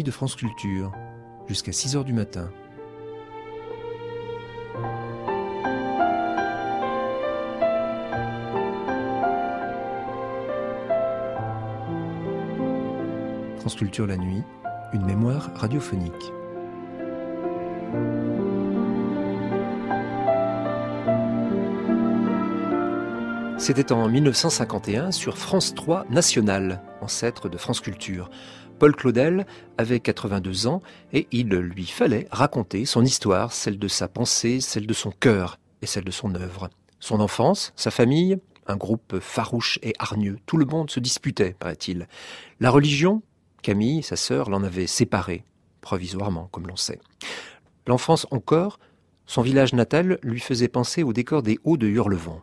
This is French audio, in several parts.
de France Culture, jusqu'à 6 h du matin. France Culture la nuit, une mémoire radiophonique. C'était en 1951 sur France 3 National, ancêtre de France Culture. Paul Claudel avait 82 ans et il lui fallait raconter son histoire, celle de sa pensée, celle de son cœur et celle de son œuvre. Son enfance, sa famille, un groupe farouche et hargneux. Tout le monde se disputait, paraît-il. La religion, Camille, sa sœur, l'en avait séparé, provisoirement, comme l'on sait. L'enfance encore, son village natal lui faisait penser au décor des Hauts de Hurlevent.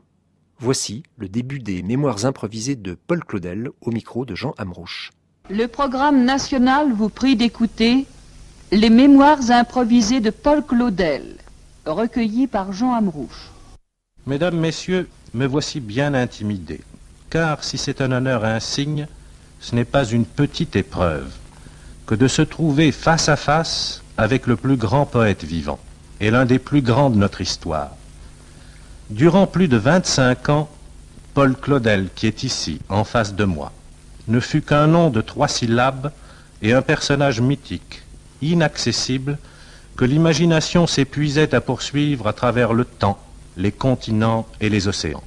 Voici le début des mémoires improvisées de Paul Claudel au micro de Jean Amrouche. Le programme national vous prie d'écouter les mémoires improvisées de Paul Claudel, recueillies par Jean Amrouche. Mesdames, Messieurs, me voici bien intimidé, car si c'est un honneur insigne, ce n'est pas une petite épreuve que de se trouver face à face avec le plus grand poète vivant et l'un des plus grands de notre histoire. Durant plus de 25 ans, Paul Claudel, qui est ici, en face de moi, ne fut qu'un nom de 3 syllabes et un personnage mythique, inaccessible, que l'imagination s'épuisait à poursuivre à travers le temps, les continents et les océans.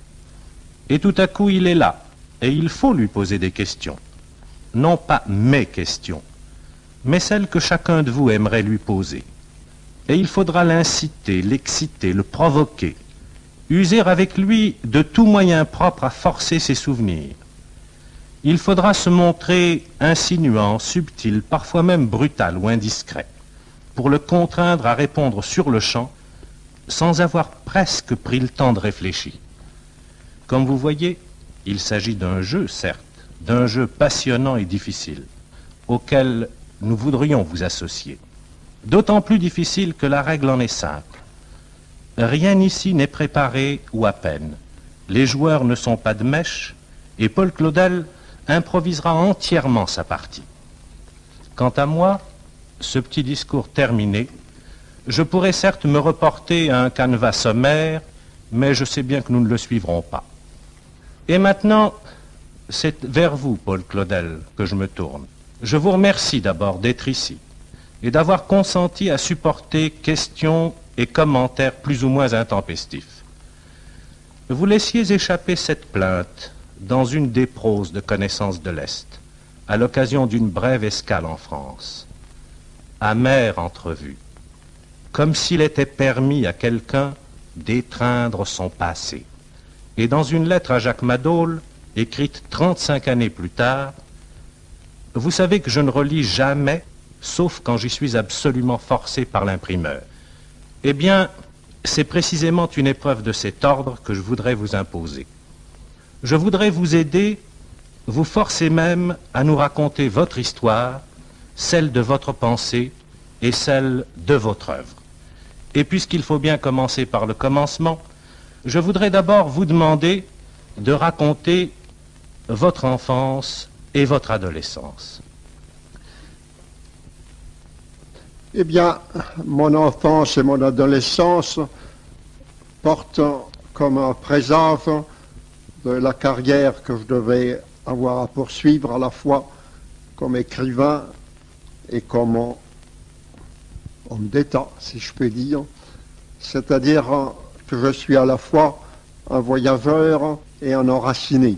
Et tout à coup, il est là, et il faut lui poser des questions. Non pas mes questions, mais celles que chacun de vous aimerait lui poser. Et il faudra l'inciter, l'exciter, le provoquer, user avec lui de tout moyen propre à forcer ses souvenirs. Il faudra se montrer insinuant, subtil, parfois même brutal ou indiscret, pour le contraindre à répondre sur le champ, sans avoir presque pris le temps de réfléchir. Comme vous voyez, il s'agit d'un jeu, certes, d'un jeu passionnant et difficile, auquel nous voudrions vous associer. D'autant plus difficile que la règle en est simple. Rien ici n'est préparé ou à peine. Les joueurs ne sont pas de mèche et Paul Claudel improvisera entièrement sa partie. Quant à moi, ce petit discours terminé, je pourrais certes me reporter à un canevas sommaire, mais je sais bien que nous ne le suivrons pas. Et maintenant, c'est vers vous, Paul Claudel, que je me tourne. Je vous remercie d'abord d'être ici et d'avoir consenti à supporter questions et commentaires plus ou moins intempestifs. Vous laissiez échapper cette plainte dans une des proses de Connaissance de l'Est, à l'occasion d'une brève escale en France. Amère entrevue, comme s'il était permis à quelqu'un d'étreindre son passé. Et dans une lettre à Jacques Madol, écrite 35 années plus tard, vous savez que je ne relis jamais, sauf quand j'y suis absolument forcé par l'imprimeur. Eh bien, c'est précisément une épreuve de cet ordre que je voudrais vous imposer. Je voudrais vous aider, vous forcer même à nous raconter votre histoire, celle de votre pensée et celle de votre œuvre. Et puisqu'il faut bien commencer par le commencement, je voudrais d'abord vous demander de raconter votre enfance et votre adolescence. Eh bien, mon enfance et mon adolescence portent comme un présage de la carrière que je devais avoir à poursuivre à la fois comme écrivain et comme homme d'État, si je peux dire. C'est-à-dire que je suis à la fois un voyageur et un enraciné.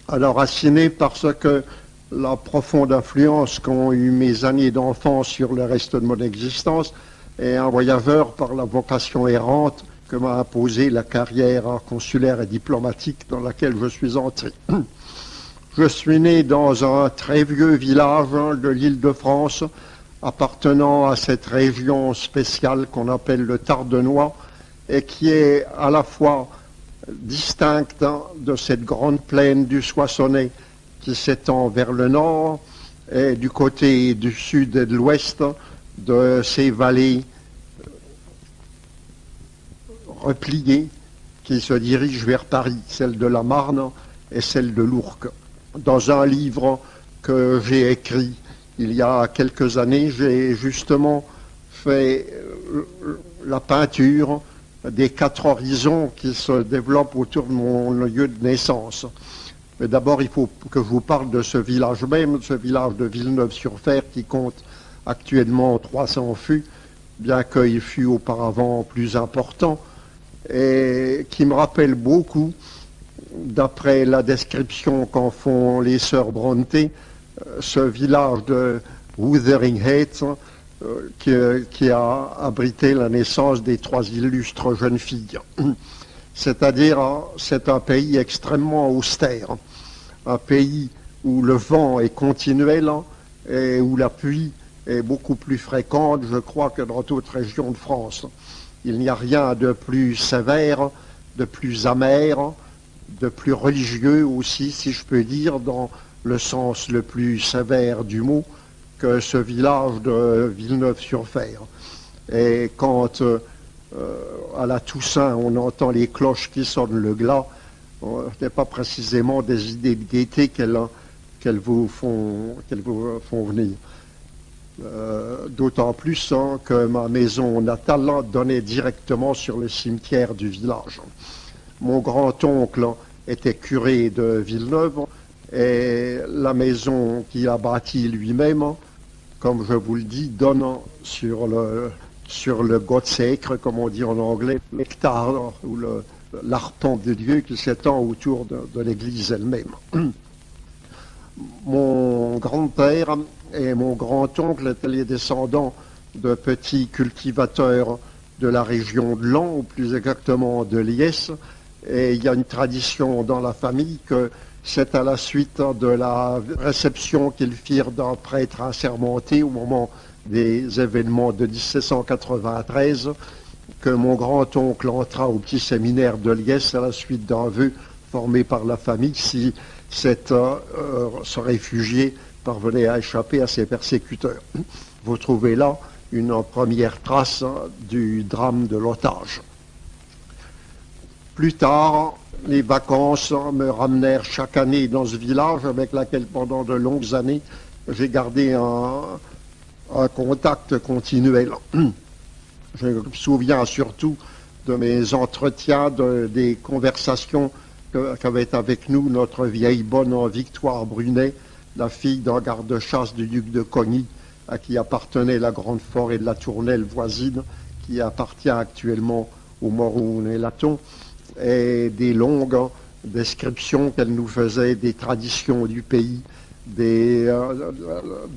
Un enraciné parce que la profonde influence qu'ont eu mes années d'enfance sur le reste de mon existence, et un voyageur par la vocation errante que m'a imposée la carrière consulaire et diplomatique dans laquelle je suis entré. Je suis né dans un très vieux village de l'Île-de-France, appartenant à cette région spéciale qu'on appelle le Tardenois, et qui est à la fois distincte de cette grande plaine du Soissonnais qui s'étend vers le nord, et du côté du sud et de l'ouest de ces vallées repliées qui se dirigent vers Paris, celle de la Marne et celle de l'Ourcq. Dans un livre que j'ai écrit il y a quelques années, j'ai justement fait la peinture des 4 horizons qui se développent autour de mon lieu de naissance. Mais d'abord, il faut que je vous parle de ce village même, ce village de Villeneuve-sur-Fer qui compte actuellement 300 fûts, bien qu'il fût auparavant plus important, et qui me rappelle beaucoup, d'après la description qu'en font les sœurs Bronte, ce village de Wuthering Heights, qui a abrité la naissance des 3 illustres jeunes filles. C'est-à-dire, c'est un pays extrêmement austère, un pays où le vent est continuel et où la pluie est beaucoup plus fréquente, je crois, que dans toute région de France. Il n'y a rien de plus sévère, de plus amer, de plus religieux aussi, si je peux dire, dans le sens le plus sévère du mot, que ce village de Villeneuve-sur-Fer. Et quand à la Toussaint on entend les cloches qui sonnent le glas, ce n'est pas précisément des idées de gaieté qu'elles vous font venir. D'autant plus que ma maison natale donnait directement sur le cimetière du village. Mon grand-oncle était curé de Villeneuve et la maison qu'il a bâtie lui-même, comme je vous le dis, donne sur le Gottsacre, comme on dit en anglais, l'hectare ou l'arpent de Dieu qui s'étend autour de l'église elle-même. Mon grand-père et mon grand-oncle étaient les descendants de petits cultivateurs de la région de Laon, ou plus exactement de Liesse, et il y a une tradition dans la famille que c'est à la suite de la réception qu'ils firent d'un prêtre assermenté au moment des événements de 1793 que mon grand-oncle entra au petit séminaire de Liesse à la suite d'un vœu formé par la famille si ce réfugié parvenait à échapper à ses persécuteurs. Vous trouvez là une première trace du drame de l'otage. Plus tard, les vacances me ramenèrent chaque année dans ce village avec lequel pendant de longues années j'ai gardé un contact continuel. Je me souviens surtout de mes entretiens, des conversations qu'avait avec nous notre vieille bonne Victoire Brunet, la fille d'un garde-chasse du duc de Cogny, à qui appartenait la grande forêt de la Tournelle voisine, qui appartient actuellement au Morone-et-Laton, et des longues descriptions qu'elle nous faisait des traditions du pays, de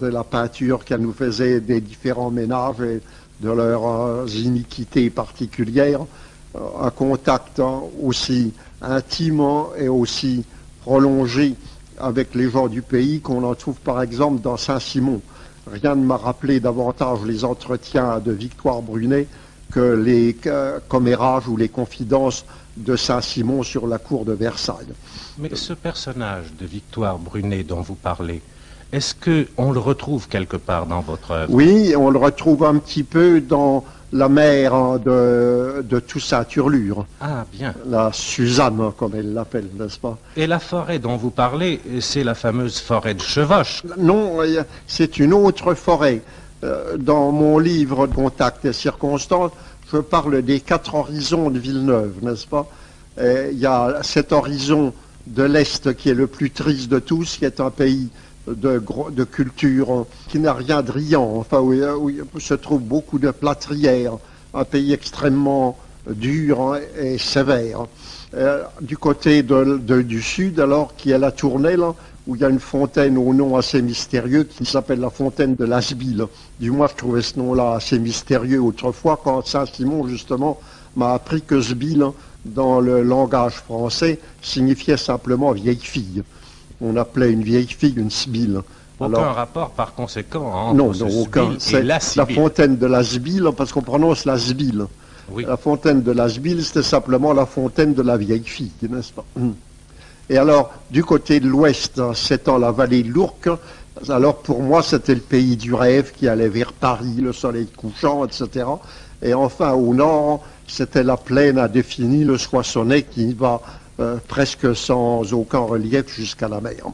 la peinture qu'elle nous faisait des différents ménages et de leurs iniquités particulières, un contact aussi intime et aussi prolongé avec les gens du pays qu'on en trouve par exemple dans Saint-Simon. Rien ne m'a rappelé davantage les entretiens de Victoire Brunet que les commérages ou les confidences de Saint-Simon sur la cour de Versailles. Mais ce personnage de Victoire Brunet dont vous parlez, est-ce qu'on le retrouve quelque part dans votre œuvre? Oui, on le retrouve un petit peu dans la mère de Toussaint Turlure. Ah, bien. La Suzanne, comme elle l'appelle, n'est-ce pas? Et la forêt dont vous parlez, c'est la fameuse forêt de Chevauche. Non, c'est une autre forêt. Dans mon livre Contact et circonstances, je parle des 4 horizons de Villeneuve, n'est-ce pas? Il y a cet horizon de l'Est qui est le plus triste de tous, qui est un pays de culture qui n'a rien de riant, enfin où se trouve beaucoup de plâtrières, un pays extrêmement dur et sévère. Du côté du sud, alors, qui est la Tournelle, où il y a une fontaine au nom assez mystérieux qui s'appelle la fontaine de l'Asbille. Du moins, je trouvais ce nom-là assez mystérieux autrefois, quand Saint-Simon, justement, m'a appris que Sbille, dans le langage français, signifiait simplement vieille fille. On appelait une vieille fille une Sbille. Aucun rapport, par conséquent, entre aucun. C'est la fontaine de l'Asbille, parce qu'on prononce l'Asbille. Oui. La fontaine de l'Asbille, c'était simplement la fontaine de la vieille fille, n'est-ce pas? Et alors, du côté de l'ouest, s'étend la vallée de l'Ourcq. Alors, pour moi, c'était le pays du rêve qui allait vers Paris, le soleil couchant, etc. Et enfin, au nord, c'était la plaine indéfinie, le Soissonnais, qui va presque sans aucun relief jusqu'à la mer.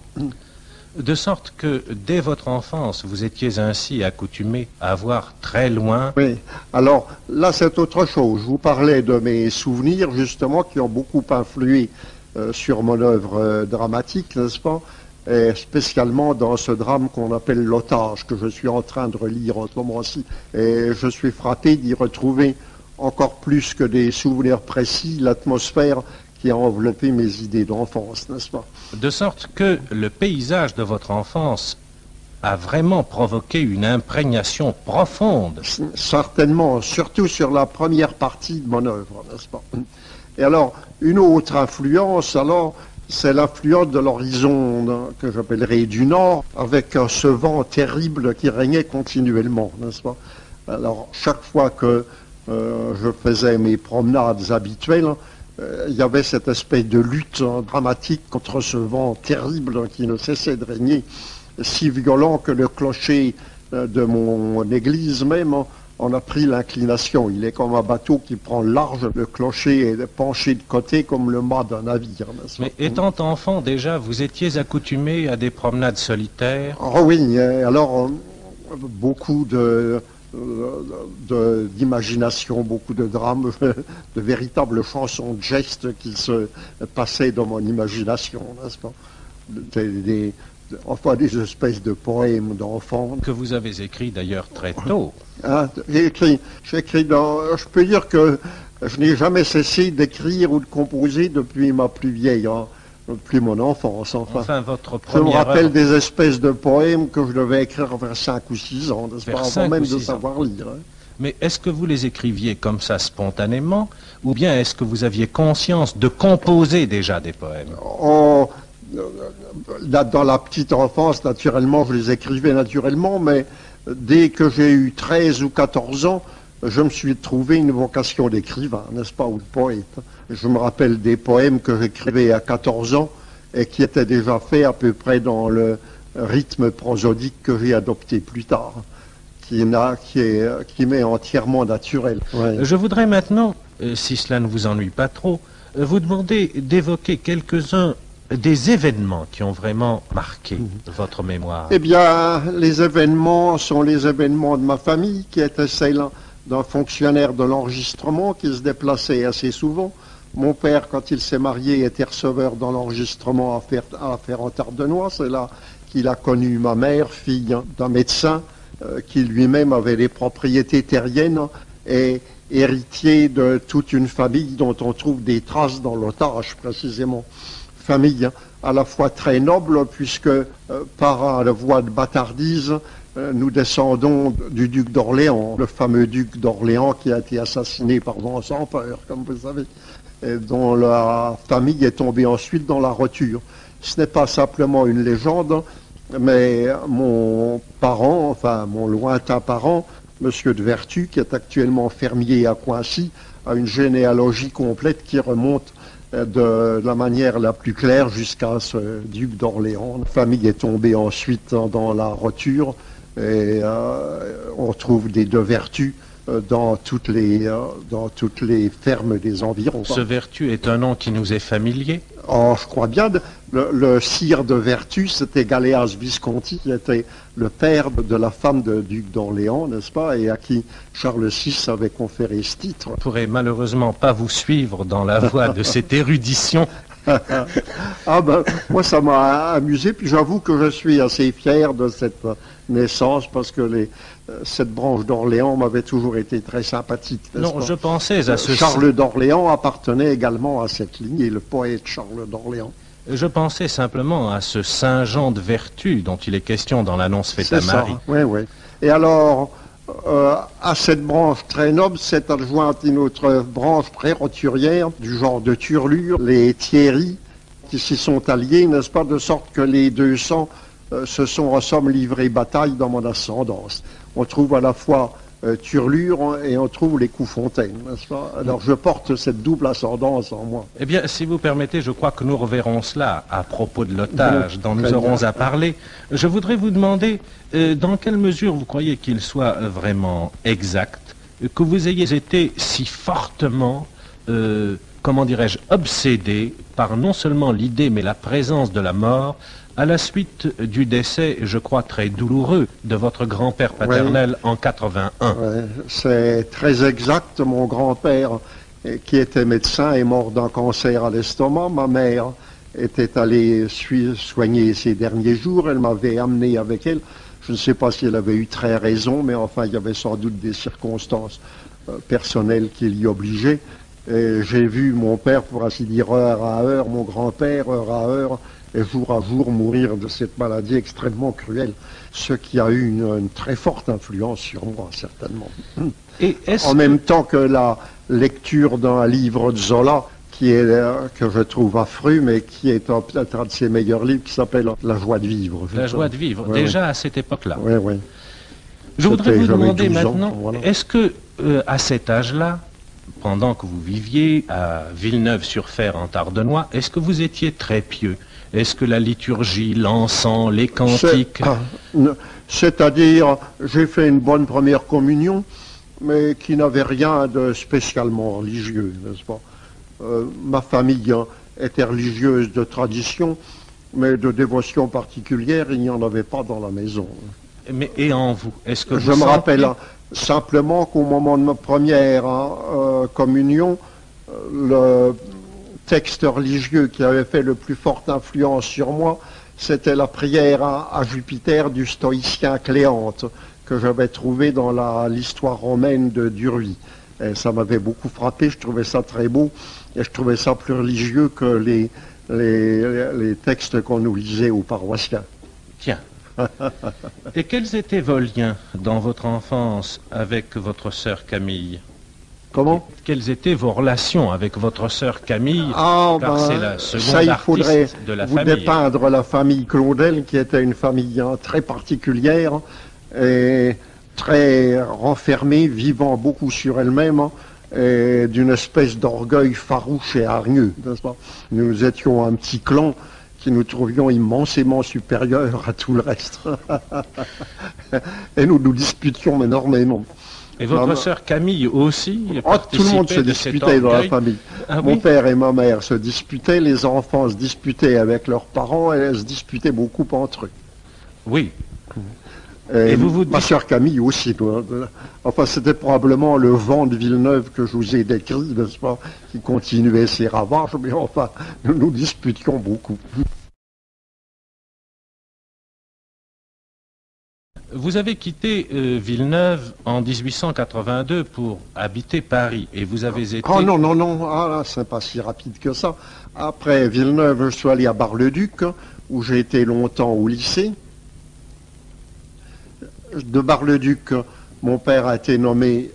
De sorte que, dès votre enfance, vous étiez ainsi accoutumé à voir très loin. Oui, alors là c'est autre chose. Je vous parlais de mes souvenirs justement qui ont beaucoup influé sur mon œuvre dramatique, n'est-ce pas? Et spécialement dans ce drame qu'on appelle L'Otage, que je suis en train de relire en ce moment-ci. Et je suis frappé d'y retrouver encore plus que des souvenirs précis, l'atmosphère qui a enveloppé mes idées d'enfance, n'est-ce pas? De sorte que le paysage de votre enfance a vraiment provoqué une imprégnation profonde. Certainement, surtout sur la première partie de mon œuvre, n'est-ce pas? Et alors, une autre influence, alors, c'est l'influence de l'horizon que j'appellerais du Nord, avec ce vent terrible qui régnait continuellement, n'est-ce pas? Alors, chaque fois que je faisais mes promenades habituelles, il y avait cette espèce de lutte dramatique contre ce vent terrible qui ne cessait de régner, si violent que le clocher de mon église même en a pris l'inclination. Il est comme un bateau qui prend large, le clocher est penché de côté comme le mât d'un navire. Mais étant enfant déjà, vous étiez accoutumé à des promenades solitaires? Oh oui, alors beaucoup d'imagination, beaucoup de drames, de véritables chansons de gestes qui se passaient dans mon imagination, n'est-ce pas? Enfin, des espèces de poèmes d'enfants. Que vous avez écrit d'ailleurs très tôt. Hein, je peux dire que je n'ai jamais cessé d'écrire ou de composer depuis ma plus vieille, depuis mon enfance. Enfin votre je me première rappelle œuvre. des espèces de poèmes que je devais écrire vers 5 ou 6 ans, n'est-ce pas, avant même de savoir lire. Hein. Mais est-ce que vous les écriviez comme ça spontanément, ou bien est-ce que vous aviez conscience de composer déjà des poèmes? Dans la petite enfance, naturellement, je les écrivais naturellement, mais dès que j'ai eu 13 ou 14 ans, je me suis trouvé une vocation d'écrivain, n'est-ce pas, ou de poète. Je me rappelle des poèmes que j'écrivais à 14 ans et qui étaient déjà faits à peu près dans le rythme prosodique que j'ai adopté plus tard, qui m'est entièrement naturel. Ouais. Je voudrais maintenant, si cela ne vous ennuie pas trop, vous demander d'évoquer quelques-uns des événements qui ont vraiment marqué votre mémoire. Eh bien, les événements sont les événements de ma famille, qui était celle d'un fonctionnaire de l'enregistrement qui se déplaçait assez souvent. Mon père, quand il s'est marié, était receveur dans l'enregistrement à Ferrand-Tardenois. C'est là qu'il a connu ma mère, fille d'un médecin, qui lui-même avait des propriétés terriennes et héritier de toute une famille dont on trouve des traces dans l'Otage, précisément. Famille à la fois très noble, puisque par la voie de bâtardise, nous descendons du duc d'Orléans, le fameux duc d'Orléans qui a été assassiné par Vincent Peur, comme vous savez, et dont la famille est tombée ensuite dans la roture. Ce n'est pas simplement une légende, mais mon parent, enfin mon lointain parent, Monsieur de Vertus, qui est actuellement fermier à Coincy, a une généalogie complète qui remonte de la manière la plus claire jusqu'à ce duc d'Orléans. La famille est tombée ensuite dans la roture et on trouve des de Vertus dans toutes les fermes des environs. Ce Vertus est un nom qui nous est familier? Oh, je crois bien. Le sire de Vertus, c'était Galéas Visconti, qui était le père de la femme du duc d'Orléans, n'est-ce pas, et à qui Charles VI avait conféré ce titre. Je ne pourrais malheureusement pas vous suivre dans la voie de cette érudition. Ah ben, moi ça m'a amusé, puis j'avoue que je suis assez fier de cette naissance, parce que cette branche d'Orléans m'avait toujours été très sympathique. Non, je pensais à ce... Charles d'Orléans appartenait également à cette lignée, le poète Charles d'Orléans. Je pensais simplement à ce Saint Jean de Vertus dont il est question dans l'annonce faite à Marie. Oui, oui. Et alors, à cette branche très noble s'est adjointe une autre branche très roturière, du genre de Turlure, les Thierry, qui s'y sont alliés, n'est-ce pas, de sorte que les 200 se sont en somme livrés bataille dans mon ascendance. On trouve à la fois Turlure et on trouve les Couffontaine, n'est-ce pas? Alors je porte cette double ascendance en moi. Eh bien, si vous permettez, je crois que nous reverrons cela à propos de l'otage dont nous aurons à parler. Je voudrais vous demander dans quelle mesure vous croyez qu'il soit vraiment exact que vous ayez été si fortement comment dirais-je, obsédé par non seulement l'idée mais la présence de la mort à la suite du décès, je crois, très douloureux de votre grand-père paternel en 81. Ouais, c'est très exact. Mon grand-père, qui était médecin, est mort d'un cancer à l'estomac. Ma mère était allée soigner ses derniers jours. Elle m'avait amené avec elle. Je ne sais pas si elle avait eu très raison, mais enfin, il y avait sans doute des circonstances personnelles qui l'y obligeaient. Et j'ai vu mon père, pour ainsi dire, heure à heure, mon grand-père, heure à heure, et jour à jour, mourir de cette maladie extrêmement cruelle, ce qui a eu une très forte influence sur moi, certainement. Et en même temps que la lecture d'un livre de Zola, que je trouve affreux, mais qui est peut-être un de ses meilleurs livres, qui s'appelle La joie de vivre. La joie de vivre, ouais, déjà à cette époque-là. Oui, oui. Je voudrais vous demander maintenant, voilà. Est-ce que à cet âge-là, pendant que vous viviez à Villeneuve-sur-Fer en Tardenois, est-ce que vous étiez très pieux? Est-ce que la liturgie, l'encens, les cantiques... C'est-à-dire, j'ai fait une bonne première communion, mais qui n'avait rien de spécialement religieux, n'est-ce pas? Ma famille était religieuse de tradition, mais de dévotion particulière, il n'y en avait pas dans la maison. Mais et en vous? Est-ce que je me rappelle simplement qu'au moment de ma première communion, le texte religieux qui avait fait le plus forte influence sur moi, c'était la prière à Jupiter du stoïcien Cléante, que j'avais trouvé dans l'histoire romaine de Duruy. Et ça m'avait beaucoup frappé, je trouvais ça très beau, et je trouvais ça plus religieux que les textes qu'on nous lisait aux paroissiens. Tiens. Et quels étaient vos liens dans votre enfance avec votre sœur Camille? Comment? Quelles étaient vos relations avec votre sœur Camille? Car c'est la seconde artiste de la famille. Vous dépeindre la famille Claudel, qui était une famille très particulière et très renfermée, vivant beaucoup sur elle-même, et d'une espèce d'orgueil farouche et hargneux, n'est-ce pas? Nous étions un petit clan qui nous trouvions immensément supérieurs à tout le reste. Et nous nous disputions énormément. Et votre sœur Camille aussi tout le monde se disputait dans la famille. Ah, Mon oui? père et ma mère se disputaient, les enfants se disputaient avec leurs parents et elles se disputaient beaucoup entre eux. Oui. Et ma sœur Camille aussi. Enfin, c'était probablement le vent de Villeneuve que je vous ai décrit, n'est-ce pas, qui continuait ses ravages, mais enfin, nous nous disputions beaucoup. Vous avez quitté Villeneuve en 1882 pour habiter Paris et vous avez été... Oh non, ah, c'est pas si rapide que ça. Après Villeneuve, je suis allé à Bar-le-Duc, où j'ai été longtemps au lycée. De Bar-le-Duc, mon père a été nommé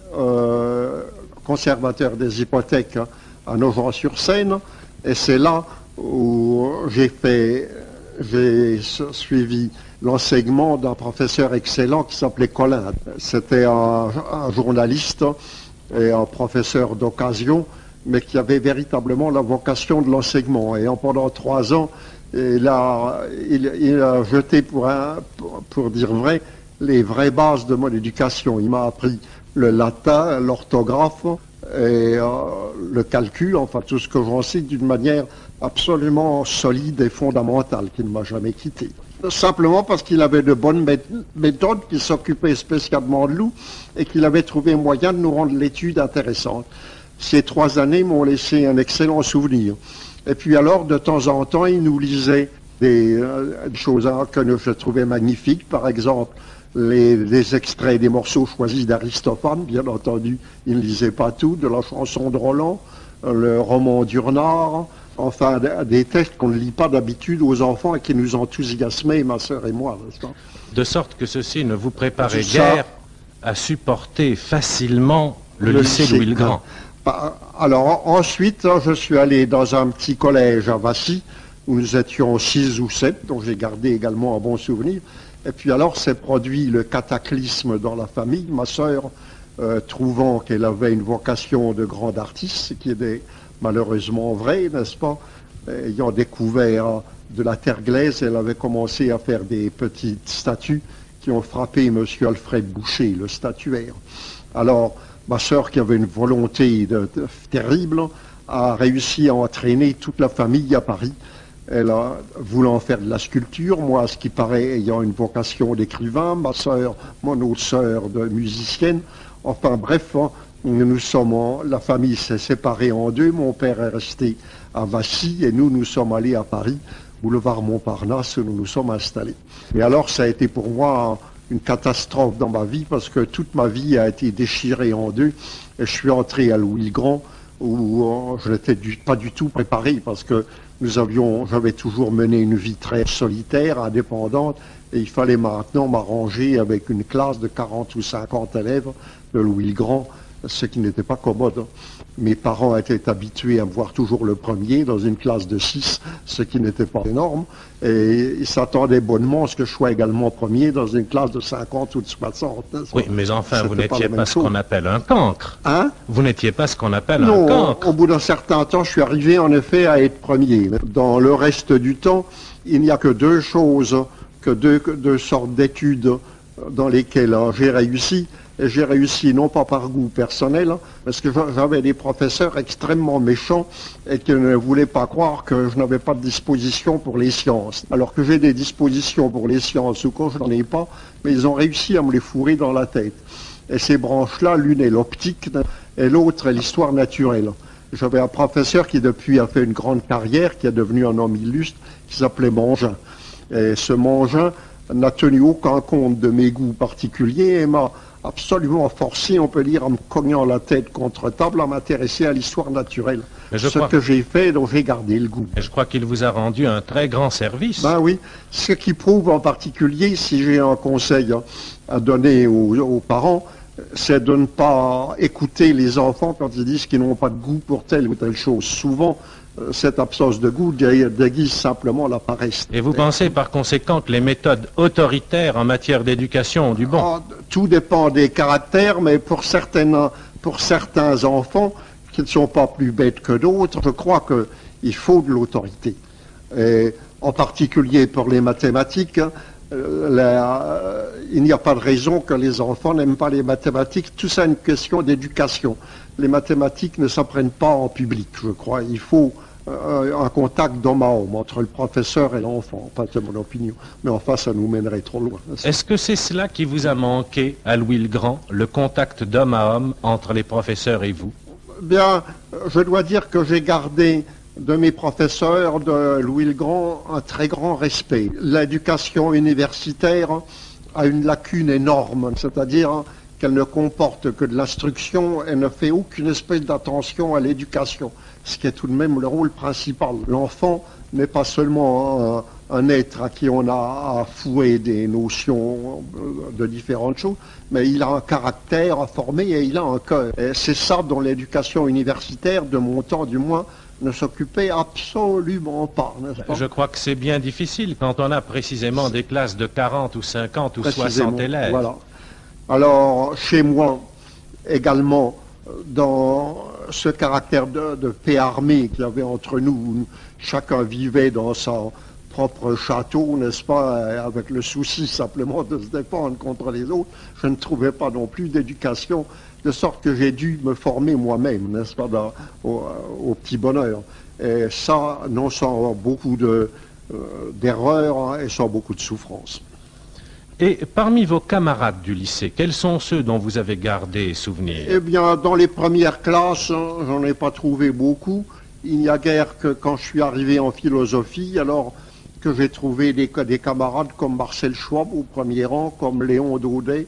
conservateur des hypothèques à Nogent-sur-Seine, et c'est là où j'ai suivi l'enseignement d'un professeur excellent qui s'appelait Colin. C'était un journaliste et un professeur d'occasion, mais qui avait véritablement la vocation de l'enseignement. Et pendant 3 ans, il a jeté, pour dire vrai, les vraies bases de mon éducation. Il m'a appris le latin, l'orthographe et le calcul, enfin tout ce que j'en sais, d'une manière absolument solide et fondamentale, qui ne m'a jamais quitté. Simplement parce qu'il avait de bonnes méthodes, qu'il s'occupait spécialement de nous et qu'il avait trouvé moyen de nous rendre l'étude intéressante. Ces 3 années m'ont laissé un excellent souvenir. Et puis alors, de temps en temps, il nous lisait des choses que je trouvais magnifiques, par exemple les extraits des morceaux choisis d'Aristophane, bien entendu, il ne lisait pas tout, de la chanson de Roland, le roman d'Urnard, enfin des textes qu'on ne lit pas d'habitude aux enfants et qui nous enthousiasmaient, ma sœur et moi. De sorte que ceci ne vous préparait guère à supporter facilement le lycée Louis-le-Grand. Alors ensuite, je suis allé dans un petit collège à Vassy, où nous étions 6 ou 7, dont j'ai gardé également un bon souvenir. Et puis alors s'est produit le cataclysme dans la famille. Ma sœur, trouvant qu'elle avait une vocation de grande artiste, ce qui est malheureusement vrai, n'est-ce pas, ayant découvert de la terre glaise, elle avait commencé à faire des petites statues qui ont frappé M. Alfred Boucher, le statuaire. Alors, ma sœur, qui avait une volonté terrible, a réussi à entraîner toute la famille à Paris. Elle a voulant faire de la sculpture, moi, à ce qui paraît, ayant une vocation d'écrivain, ma sœur, mon autre sœur, de musicienne. Enfin bref, la famille s'est séparée en deux. Mon père est resté à Vassy et nous sommes allés à Paris, boulevard Montparnasse, où nous nous sommes installés. Et alors, ça a été pour moi une catastrophe dans ma vie, parce que toute ma vie a été déchirée en deux. Et je suis entré à Louis-le-Grand, où je n'étais pas du tout préparé, parce que j'avais toujours mené une vie très solitaire, indépendante, et il fallait maintenant m'arranger avec une classe de 40 ou 50 élèves de Louis-le-Grand, ce qui n'était pas commode. Mes parents étaient habitués à me voir toujours le premier dans une classe de 6, ce qui n'était pas énorme, et ils s'attendaient bonnement à ce que je sois également premier dans une classe de 50 ou de 60. Oui, mais enfin, vous n'étiez pas ce qu'on appelle un cancre. Hein? Vous n'étiez pas ce qu'on appelle un cancre. Au bout d'un certain temps, je suis arrivé en effet à être premier. Dans le reste du temps, il n'y a que deux choses, que deux sortes d'études dans lesquelles j'ai réussi. Et j'ai réussi non pas par goût personnel, parce que j'avais des professeurs extrêmement méchants et qui ne voulaient pas croire que je n'avais pas de disposition pour les sciences. Alors que j'ai des dispositions pour les sciences ou quand je n'en ai pas, mais ils ont réussi à me les fourrer dans la tête. Et ces branches-là, l'une est l'optique et l'autre est l'histoire naturelle. J'avais un professeur qui depuis a fait une grande carrière, qui est devenu un homme illustre, qui s'appelait Mangin. Et ce Mangin n'a tenu aucun compte de mes goûts particuliers et m'a absolument forcé, on peut dire, en me cognant la tête contre table, à m'intéresser à l'histoire naturelle. Que j'ai fait, dont j'ai gardé le goût. Et je crois qu'il vous a rendu un très grand service. Ben oui, ce qui prouve en particulier, si j'ai un conseil à donner aux parents, c'est de ne pas écouter les enfants quand ils disent qu'ils n'ont pas de goût pour telle ou telle chose. Souvent, cette absence de goût déguise simplement la paresse. Et vous pensez par conséquent que les méthodes autoritaires en matière d'éducation ont du bon? Tout dépend des caractères, mais pour certains enfants qui ne sont pas plus bêtes que d'autres, je crois qu'il faut de l'autorité. Et en particulier pour les mathématiques, il n'y a pas de raison que les enfants n'aiment pas les mathématiques. Tout ça est une question d'éducation. Les mathématiques ne s'apprennent pas en public, je crois. Il faut un contact d'homme à homme entre le professeur et l'enfant. Pas c'est mon opinion. Mais enfin, ça nous mènerait trop loin. Est-ce que c'est cela qui vous a manqué à Louis-le-Grand, le contact d'homme à homme entre les professeurs et vous? Bien, je dois dire que j'ai gardé de mes professeurs de Louis-le-Grand un très grand respect. L'éducation universitaire a une lacune énorme, c'est-à-dire qu'elle ne comporte que de l'instruction et ne fait aucune espèce d'attention à l'éducation, ce qui est tout de même le rôle principal. L'enfant n'est pas seulement un être à qui on a à fouer des notions de différentes choses, mais il a un caractère à former et il a un cœur. Et c'est ça dont l'éducation universitaire, de mon temps du moins, ne s'occupait absolument pas, n'est-ce pas? Je crois que c'est bien difficile quand on a précisément des classes de 40 ou 50 ou 60 élèves. Voilà. Alors, chez moi, également, dans ce caractère de paix armée qu'il y avait entre nous, où chacun vivait dans son propre château, n'est-ce pas, avec le souci simplement de se défendre contre les autres, je ne trouvais pas non plus d'éducation, de sorte que j'ai dû me former moi-même, n'est-ce pas, au petit bonheur. Et ça, non sans beaucoup d'erreurs et sans beaucoup de souffrance. Et parmi vos camarades du lycée, quels sont ceux dont vous avez gardé souvenir? Eh bien, dans les premières classes, j'en ai pas trouvé beaucoup. Il n'y a guère que quand je suis arrivé en philosophie, alors que j'ai trouvé des camarades comme Marcel Schwab au premier rang, comme Léon Daudet,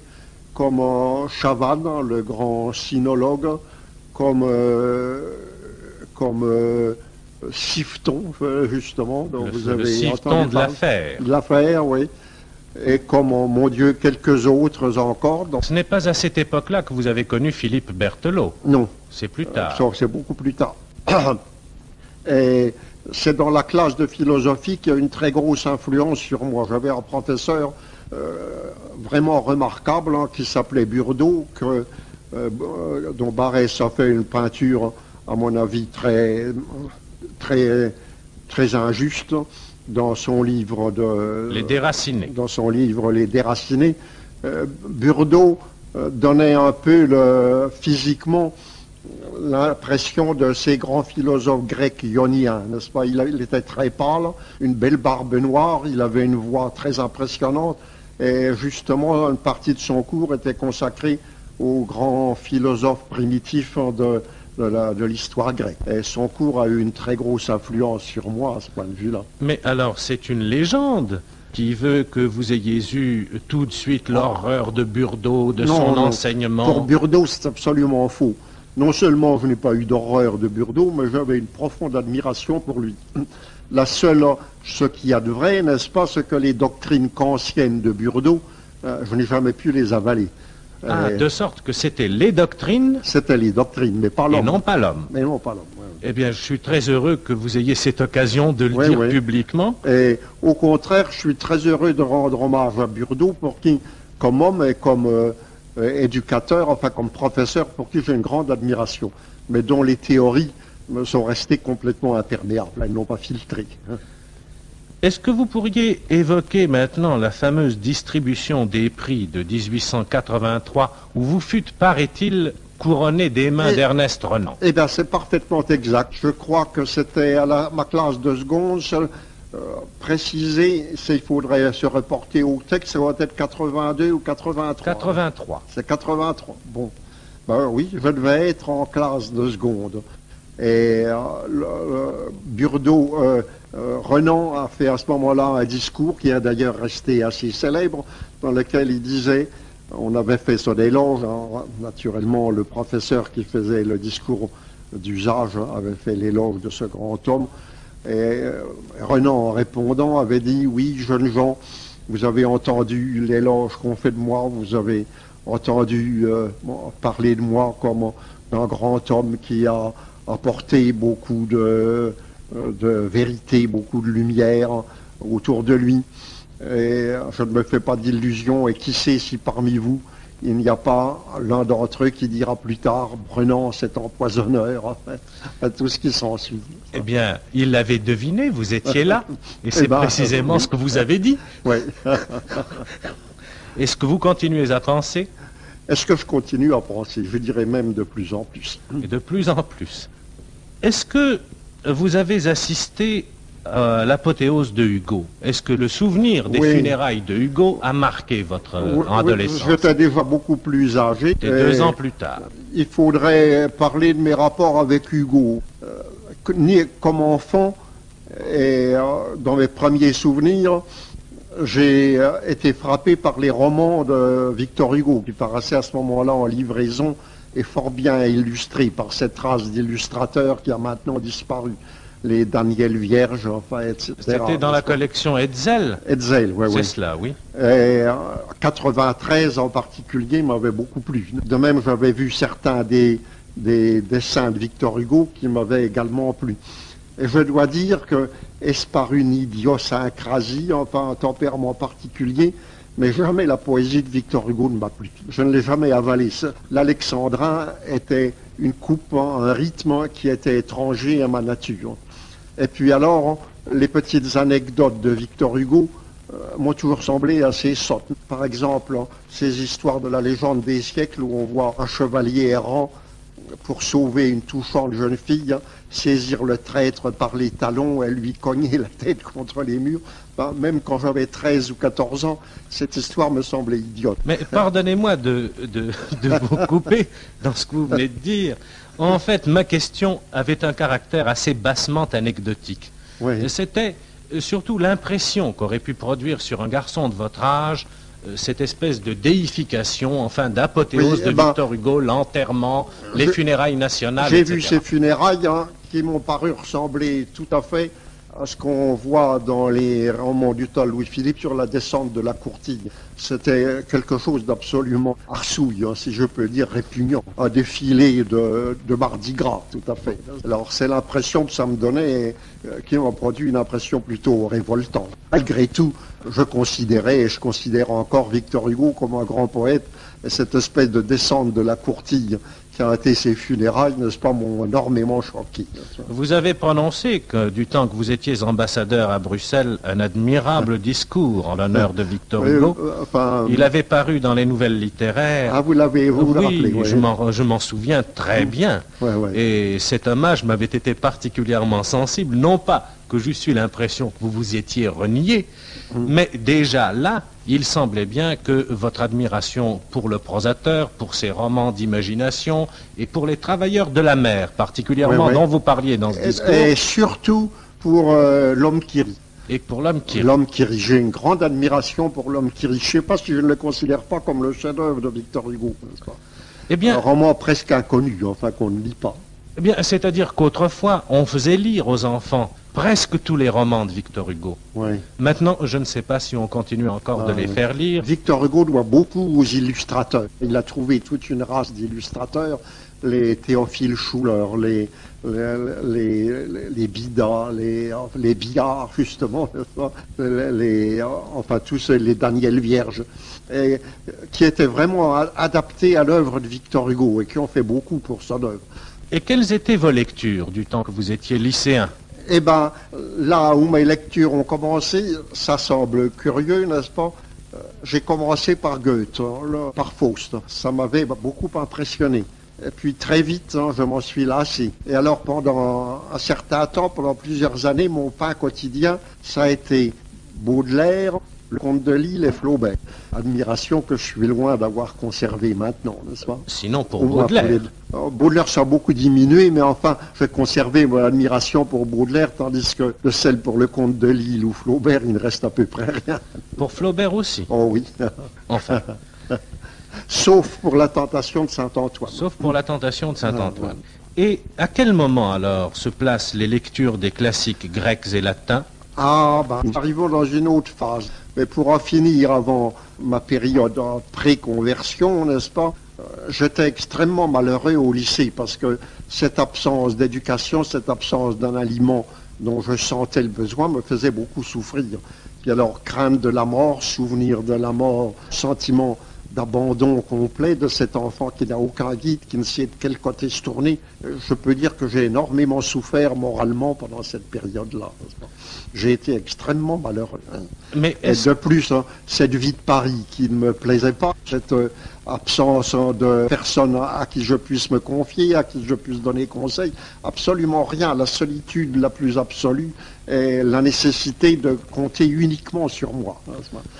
comme Chavannes, le grand sinologue, comme Sifton, justement, dont vous avez Sifton entendu de l'affaire. De l'affaire, oui. Et comme, mon Dieu, quelques autres encore. Ce n'est pas à cette époque-là que vous avez connu Philippe Berthelot. Non. C'est plus tard. C'est beaucoup plus tard. Et c'est dans la classe de philosophie qui a une très grosse influence sur moi. J'avais un professeur vraiment remarquable qui s'appelait Burdeau, dont Barès a fait une peinture, à mon avis, très injuste. Dans son livre Les Déracinés. Dans son livre Les Déracinés, Burdeau donnait un peu physiquement l'impression de ces grands philosophes grecs ioniens, n'est-ce pas? Il était très pâle, une belle barbe noire, il avait une voix très impressionnante, et justement, une partie de son cours était consacrée aux grands philosophes primitifs de l'histoire grecque. Et son cours a eu une très grosse influence sur moi à ce point de vue-là. Mais alors, c'est une légende qui veut que vous ayez eu tout de suite l'horreur de Burdeau, de son enseignement. Pour Burdeau, c'est absolument faux. Non seulement je n'ai pas eu d'horreur de Burdeau, mais j'avais une profonde admiration pour lui. Ce qu'il y a de vrai, n'est-ce pas, c'est que les doctrines kantiennes de Burdeau, je n'ai jamais pu les avaler. De sorte que c'était les doctrines. C'était les doctrines, mais pas l'homme. Et non pas l'homme. Mais non pas l'homme. Ouais. Eh bien, je suis très heureux que vous ayez cette occasion de le dire publiquement. Et au contraire, je suis très heureux de rendre hommage à Burdeau, pour qui, comme homme et comme éducateur, enfin comme professeur, pour qui j'ai une grande admiration, mais dont les théories me sont restées complètement imperméables, elles n'ont pas filtré. Est-ce que vous pourriez évoquer maintenant la fameuse distribution des prix de 1883, où vous fûtes, paraît-il, couronné des mains d'Ernest Renan? Eh bien, c'est parfaitement exact. Je crois que c'était à ma classe de seconde. Préciser, il faudrait se reporter au texte, ça va être 82 ou 83. 83. C'est 83. Bon, ben oui, je devais être en classe de seconde. Et Burdeau, Renan a fait à ce moment-là un discours qui est d'ailleurs resté assez célèbre, dans lequel il disait, on avait fait son éloge, hein, naturellement le professeur qui faisait le discours d'usage avait fait l'éloge de ce grand homme, et Renan en répondant avait dit, oui, jeunes gens, vous avez entendu l'éloge qu'on fait de moi, vous avez entendu parler de moi comme d'un grand homme qui a apporté beaucoup de vérité, beaucoup de lumière autour de lui. Et je ne me fais pas d'illusions, et qui sait si parmi vous, il n'y a pas l'un d'entre eux qui dira plus tard, Renan, cet empoisonneur, à tout ce qui s'ensuit. Eh bien, il l'avait deviné, vous étiez là, et c'est précisément ce que vous avez dit. Oui. Est-ce que vous continuez à penser? Est-ce que je continue à penser? Je dirais même de plus en plus. Et de plus en plus. Est-ce que vous avez assisté à l'apothéose de Hugo? Est-ce que le souvenir des funérailles de Hugo a marqué votre adolescence? J'étais déjà beaucoup plus âgé. Et 2 ans plus tard. Il faudrait parler de mes rapports avec Hugo. Né comme enfant, et dans mes premiers souvenirs, j'ai été frappé par les romans de Victor Hugo, qui paraissaient à ce moment-là en livraison, et fort bien illustré par cette race d'illustrateurs qui a maintenant disparu. Les Daniel Vierge, enfin, etc. C'était dans la collection Hetzel? Hetzel, oui. C'est cela, oui. Et 93 en particulier m'avait beaucoup plu. De même, j'avais vu certains des dessins de Victor Hugo qui m'avaient également plu. Et je dois dire que, est-ce par une idiosyncrasie, enfin un tempérament particulier, mais jamais la poésie de Victor Hugo ne m'a plu. Je ne l'ai jamais avalé. L'alexandrin était une coupe, un rythme qui était étranger à ma nature. Et puis alors, les petites anecdotes de Victor Hugo m'ont toujours semblé assez sottes. Par exemple, ces histoires de la légende des siècles où on voit un chevalier errant, pour sauver une touchante jeune fille, saisir le traître par les talons et lui cogner la tête contre les murs. Ben, même quand j'avais 13 ou 14 ans, cette histoire me semblait idiote. Mais pardonnez-moi de vous couper dans ce que vous venez de dire. En fait, ma question avait un caractère assez bassement anecdotique. Oui. C'était surtout l'impression qu'aurait pu produire sur un garçon de votre âge cette espèce de déification, enfin d'apothéose de Victor Hugo, l'enterrement, les funérailles nationales, J'ai etc. vu ces funérailles qui m'ont paru ressembler tout à fait à ce qu'on voit dans les romans du temps Louis-Philippe sur la descente de la Courtille. C'était quelque chose d'absolument arsouille, si je peux dire, répugnant. Un défilé de Mardi Gras, tout à fait. Alors c'est l'impression que ça me donnait, qui m'a produit une impression plutôt révoltante. Malgré tout, je considérais, et je considère encore Victor Hugo comme un grand poète, et cette espèce de descente de la Courtille qui a été ses funérailles, n'est-ce pas, m'ont énormément choqué. Vous avez prononcé, que, du temps que vous étiez ambassadeur à Bruxelles, un admirable discours en l'honneur de Victor Hugo. Il avait paru dans les nouvelles littéraires. Ah, vous le rappelez, oui. Je m'en souviens très bien. Et cet hommage m'avait été particulièrement sensible, non pas que j'eusse eu l'impression que vous vous étiez renié, mais déjà là, il semblait bien que votre admiration pour le prosateur, pour ses romans d'imagination et pour les travailleurs de la mer, particulièrement, dont vous parliez dans ce discours. Et surtout pour l'homme qui rit. Et pour l'homme qui rit. L'homme qui rit. J'ai une grande admiration pour l'homme qui rit. Je ne sais pas si je ne le considère pas comme le chef-d'œuvre de Victor Hugo. Eh bien, un roman presque inconnu, enfin qu'on ne lit pas. Eh bien, c'est-à-dire qu'autrefois, on faisait lire aux enfants presque tous les romans de Victor Hugo. Oui. Maintenant, je ne sais pas si on continue encore de les faire lire. Victor Hugo doit beaucoup aux illustrateurs. Il a trouvé toute une race d'illustrateurs, les Théophile Schuller, les Bida, les Billard, justement, enfin tous les Daniel Vierge, et, qui étaient vraiment adaptés à l'œuvre de Victor Hugo et qui ont fait beaucoup pour son œuvre. Et quelles étaient vos lectures du temps que vous étiez lycéen? Eh bien, là où mes lectures ont commencé, ça semble curieux, n'est-ce pas? J'ai commencé par Goethe, par Faust. Ça m'avait beaucoup impressionné. Et puis très vite, je m'en suis lassé. Et alors pendant un certain temps, pendant plusieurs années, mon pain quotidien, ça a été Baudelaire, le Comte de Lille et Flaubert. Admiration que je suis loin d'avoir conservé maintenant, n'est-ce pas? Sinon pour Baudelaire. Baudelaire, ça a beaucoup diminué, mais enfin, j'ai conservé mon admiration pour Baudelaire, tandis que de celle pour le Comte de Lille ou Flaubert, il ne reste à peu près rien. Pour Flaubert aussi? Oh oui. Enfin. Sauf pour la tentation de Saint-Antoine. Sauf pour la tentation de Saint-Antoine. Et à quel moment alors se placent les lectures des classiques grecs et latins? Ah, nous arrivons dans une autre phase. Mais pour en finir avant ma période en pré-conversion, n'est-ce pas, j'étais extrêmement malheureux au lycée parce que cette absence d'éducation, cette absence d'un aliment dont je sentais le besoin me faisait beaucoup souffrir. Puis alors, crainte de la mort, souvenir de la mort, sentiment d'abandon complet de cet enfant qui n'a aucun guide, qui ne sait de quel côté se tourner. Je peux dire que j'ai énormément souffert moralement pendant cette période-là. J'ai été extrêmement malheureux. Mais et de plus, cette vie de Paris qui ne me plaisait pas, cette absence de personnes à qui je puisse me confier, à qui je puisse donner conseil, absolument rien. La solitude la plus absolue et la nécessité de compter uniquement sur moi.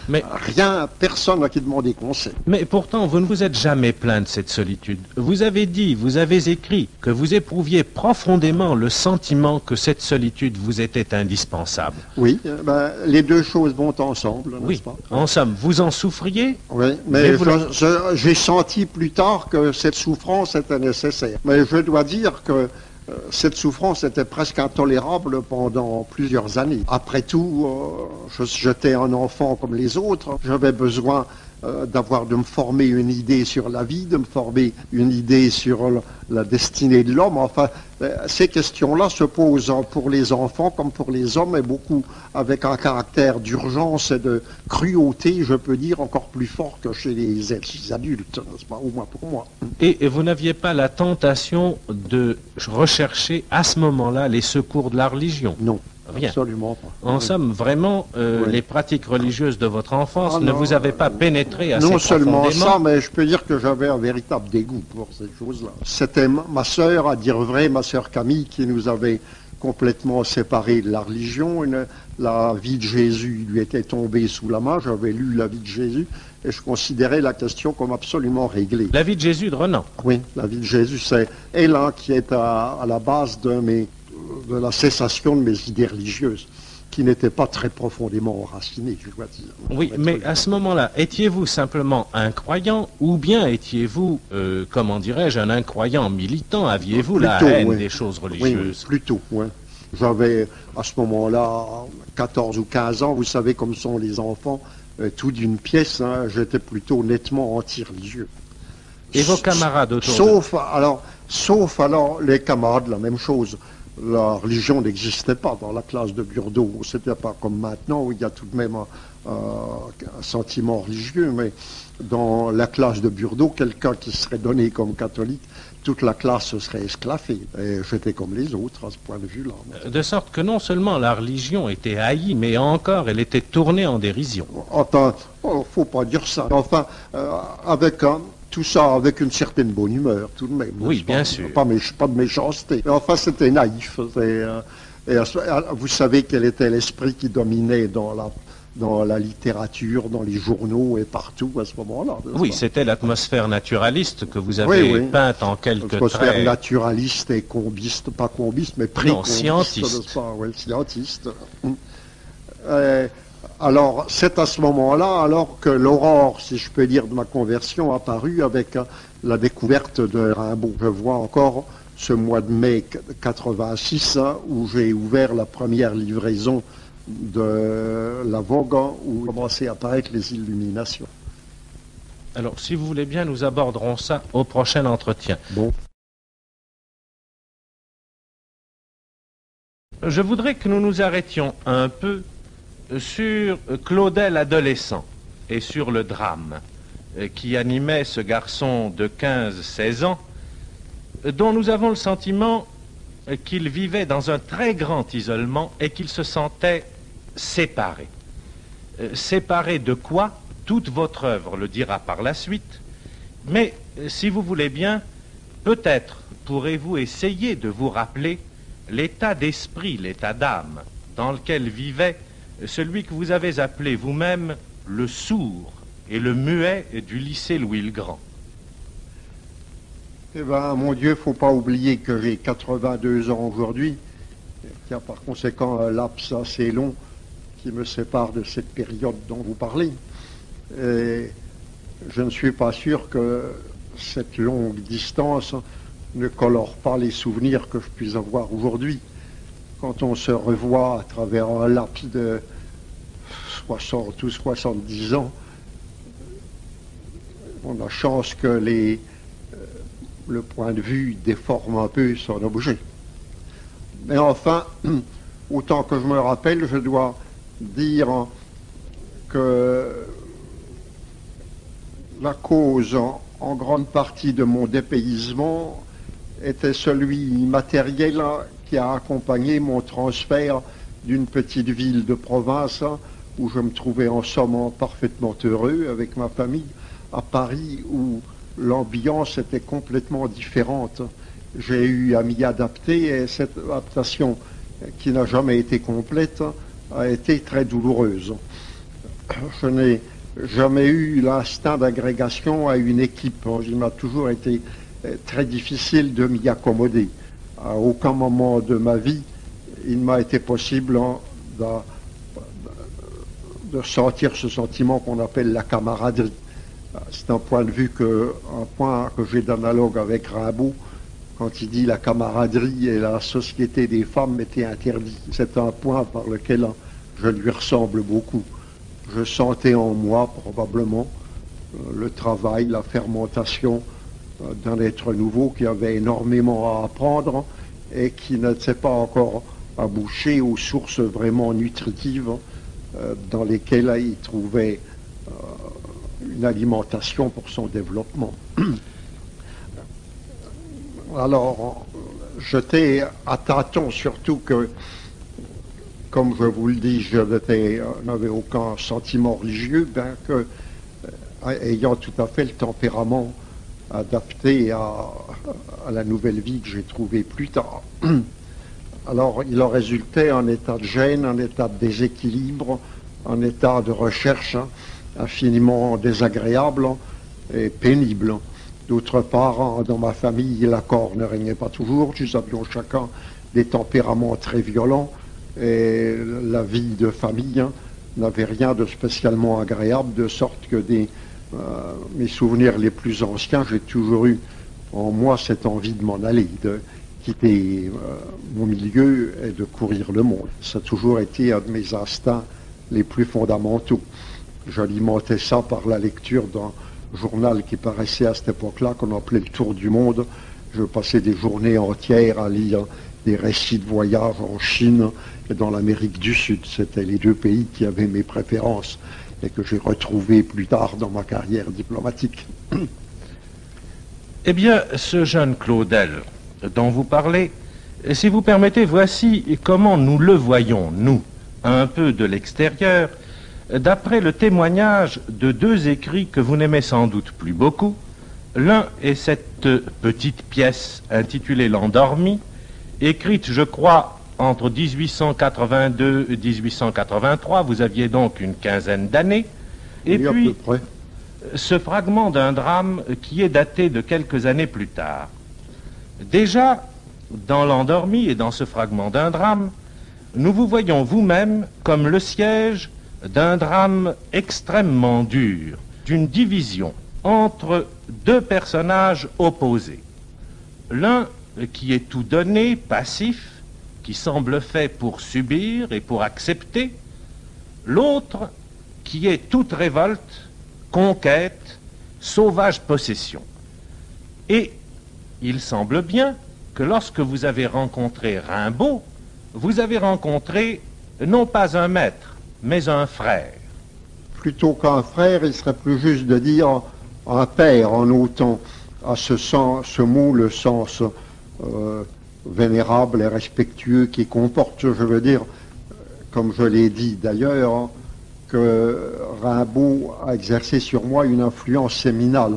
Mais rien, personne à qui demander conseil. Mais pourtant, vous ne vous êtes jamais plaint de cette solitude. Vous avez dit, vous avez écrit que vous éprouviez profondément le sentiment que cette solitude vous était indispensable. Oui, les deux choses vont ensemble, oui, n'est-ce pas? En somme, vous en souffriez? Oui, mais j'ai senti plus tard que cette souffrance était nécessaire. Mais je dois dire que cette souffrance était presque intolérable pendant plusieurs années. Après tout, j'étais un enfant comme les autres. J'avais besoin de me former une idée sur la vie, de me former une idée sur la destinée de l'homme. Enfin, ces questions-là se posent pour les enfants comme pour les hommes, et beaucoup avec un caractère d'urgence et de cruauté, je peux dire, encore plus fort que chez les adultes, n'est-ce pas, au moins pour moi. Et vous n'aviez pas la tentation de rechercher à ce moment-là les secours de la religion? Non. Rien. Absolument pas. En somme, vraiment, les pratiques religieuses de votre enfance ne vous avaient pas pénétré assez profondément. Non seulement ça, mais je peux dire que j'avais un véritable dégoût pour ces choses-là. C'était ma sœur, à dire vrai, ma sœur Camille, qui nous avait complètement séparés de la religion. La vie de Jésus lui était tombée sous la main. J'avais lu la vie de Jésus et je considérais la question comme absolument réglée. La vie de Jésus de Renan? Oui, la vie de Jésus, c'est elle qui est à la base de la cessation de mes idées religieuses, qui n'étaient pas très profondément enracinées, je dois dire. Oui, mais à ce moment-là, étiez-vous simplement un croyant, ou bien étiez-vous, comment dirais-je, un incroyant militant? Aviez-vous la haine des choses religieuses? Oui, plutôt, oui. J'avais, à ce moment-là, 14 ou 15 ans, vous savez comme sont les enfants, tout d'une pièce, j'étais plutôt nettement anti-religieux. Et vos camarades autour Sauf alors les camarades, la même chose. La religion n'existait pas dans la classe de Burdeau. C'était pas comme maintenant où il y a tout de même un sentiment religieux, mais dans la classe de Burdeau, quelqu'un qui serait donné comme catholique, toute la classe se serait esclaffée. Et j'étais comme les autres à ce point de vue-là. De sorte que non seulement la religion était haïe, mais encore elle était tournée en dérision. Enfin, faut pas dire ça. Enfin, avec tout ça, avec une certaine bonne humeur, tout de même. Oui, bien sûr. Pas de méchanceté. Mais enfin, c'était naïf. Vous savez quel était l'esprit qui dominait dans la littérature, dans les journaux et partout à ce moment-là. Oui, c'était l'atmosphère naturaliste que vous avez peinte en quelques traits. L'atmosphère naturaliste et combiste, pas combiste, mais pré-combiste. Non, scientiste. Oui, scientiste. Alors, c'est à ce moment-là, alors que l'aurore, si je peux dire, de ma conversion apparut avec la découverte de Rimbaud. Je vois encore ce mois de mai 86, où j'ai ouvert la première livraison de la Vogue, où commençaient à apparaître les illuminations. Alors, si vous voulez bien, nous aborderons ça au prochain entretien. Bon. Je voudrais que nous nous arrêtions un peu sur Claudel adolescent et sur le drame qui animait ce garçon de 15-16 ans, dont nous avons le sentiment qu'il vivait dans un très grand isolement et qu'il se sentait séparé. Séparé de quoi? Toute votre œuvre le dira par la suite, mais si vous voulez bien, peut-être pourrez-vous essayer de vous rappeler l'état d'esprit, l'état d'âme dans lequel vivait celui que vous avez appelé vous-même le sourd et le muet du lycée Louis-le-Grand. Eh bien, mon Dieu, il ne faut pas oublier que j'ai 82 ans aujourd'hui, qu'il y a par conséquent un laps assez long qui me sépare de cette période dont vous parlez. Et je ne suis pas sûr que cette longue distance ne colore pas les souvenirs que je puisse avoir aujourd'hui. Quand on se revoit à travers un laps de 60 ou 70 ans, on a chance que le point de vue déforme un peu son objet. Mais enfin, autant que je me rappelle, je dois dire que la cause en grande partie de mon dépaysement était celui matériel qui a accompagné mon transfert d'une petite ville de province où je me trouvais en somme parfaitement heureux avec ma famille, à Paris où l'ambiance était complètement différente. J'ai eu à m'y adapter et cette adaptation, qui n'a jamais été complète, a été très douloureuse. Je n'ai jamais eu l'instinct d'agrégation à une équipe. Il m'a toujours été très difficile de m'y accommoder. À aucun moment de ma vie, il m'a été possible de sentir ce sentiment qu'on appelle la camaraderie. C'est un point que j'ai d'analogue avec Rimbaud, quand il dit la camaraderie et la société des femmes étaient interdits. C'est un point par lequel je lui ressemble beaucoup. Je sentais en moi probablement le travail, la fermentation d'un être nouveau qui avait énormément à apprendre et qui ne s'est pas encore abouché aux sources vraiment nutritives dans lesquelles il trouvait une alimentation pour son développement. Alors, j'étais à tâtons, surtout que, comme je vous le dis, je n'avais aucun sentiment religieux, bien que, ayant tout à fait le tempérament adapté à la nouvelle vie que j'ai trouvée plus tard. Alors, il en résultait un état de gêne, un état de déséquilibre, un état de recherche infiniment désagréable et pénible. D'autre part, dans ma famille, l'accord ne régnait pas toujours. Nous avions chacun des tempéraments très violents et la vie de famille n'avait rien de spécialement agréable, de sorte que mes souvenirs les plus anciens, j'ai toujours eu en moi cette envie de m'en aller, de quitter mon milieu et de courir le monde. Ça a toujours été un de mes instincts les plus fondamentaux. J'alimentais ça par la lecture d'un journal qui paraissait à cette époque-là, qu'on appelait le Tour du Monde. Je passais des journées entières à lire des récits de voyage en Chine et dans l'Amérique du Sud. C'était les deux pays qui avaient mes préférences et que j'ai retrouvés plus tard dans ma carrière diplomatique. Eh bien, ce jeune Claudel dont vous parlez, si vous permettez, voici comment nous le voyons, nous, un peu de l'extérieur, d'après le témoignage de deux écrits que vous n'aimez sans doute plus beaucoup. L'un est cette petite pièce intitulée L'Endormi, écrite, je crois, entre 1882 et 1883, vous aviez donc une quinzaine d'années, et oui, puis à peu près. ce fragment d'un drame qui est daté de quelques années plus tard. Déjà, dans L'Endormi et dans ce fragment d'un drame, nous vous voyons vous-même comme le siège d'un drame extrêmement dur, d'une division entre deux personnages opposés. L'un qui est tout donné, passif, qui semble fait pour subir et pour accepter, l'autre qui est toute révolte, conquête, sauvage possession. Et il semble bien que lorsque vous avez rencontré Rimbaud, vous avez rencontré non pas un maître, mais un frère. Plutôt qu'un frère, il serait plus juste de dire un père, en ôtant à ce mot le sens vénérable et respectueux qui comporte, je veux dire, comme je l'ai dit d'ailleurs, que Rimbaud a exercé sur moi une influence séminale.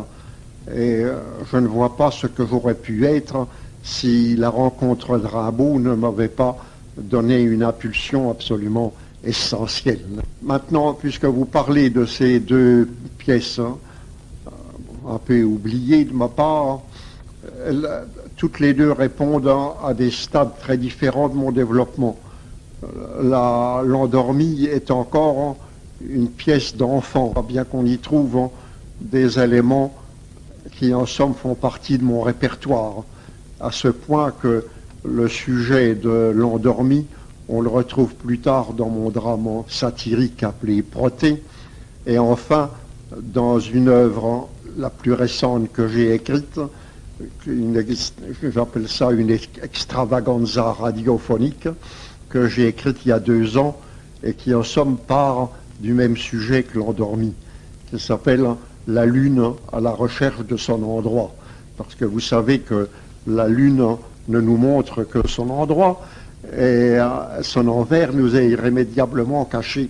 Et je ne vois pas ce que j'aurais pu être si la rencontre de Rimbaud ne m'avait pas donné une impulsion absolument essentielle. Maintenant, puisque vous parlez de ces deux pièces, un peu oubliées de ma part, toutes les deux répondent à des stades très différents de mon développement. L'Endormi est encore une pièce d'enfant, bien qu'on y trouve des éléments qui en somme font partie de mon répertoire, à ce point que le sujet de L'Endormi, on le retrouve plus tard dans mon drame satirique appelé Proté, et enfin dans une œuvre la plus récente que j'ai écrite, j'appelle ça une extravaganza radiophonique, que j'ai écrite il y a 2 ans et qui en somme part du même sujet que L'Endormi, qui s'appelle La Lune à la recherche de son endroit. Parce que vous savez que la Lune ne nous montre que son endroit et son envers nous est irrémédiablement caché.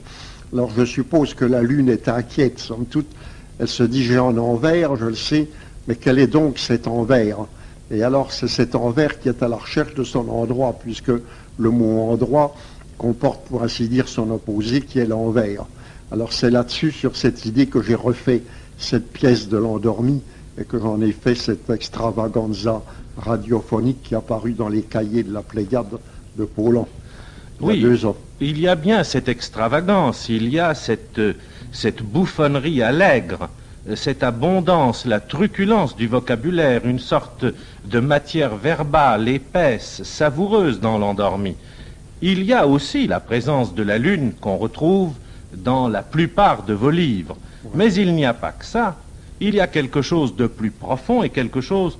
Alors je suppose que la Lune est inquiète, somme toute. Elle se dit j'ai un envers, je le sais, mais quel est donc cet envers? Et alors c'est cet envers qui est à la recherche de son endroit, puisque le mot endroit comporte pour ainsi dire son opposé qui est l'envers. Alors c'est là-dessus, sur cette idée, que j'ai refait cette pièce de L'Endormi et que j'en ai fait cette extravaganza radiophonique qui est apparue dans les cahiers de la Pléiade de Paulhan il y a 2 ans. Il y a bien cette extravagance, il y a cette bouffonnerie allègre, cette abondance, la truculence du vocabulaire, une sorte de matière verbale épaisse, savoureuse dans L'Endormi. Il y a aussi la présence de la lune qu'on retrouve dans la plupart de vos livres. Mais il n'y a pas que ça. Il y a quelque chose de plus profond et quelque chose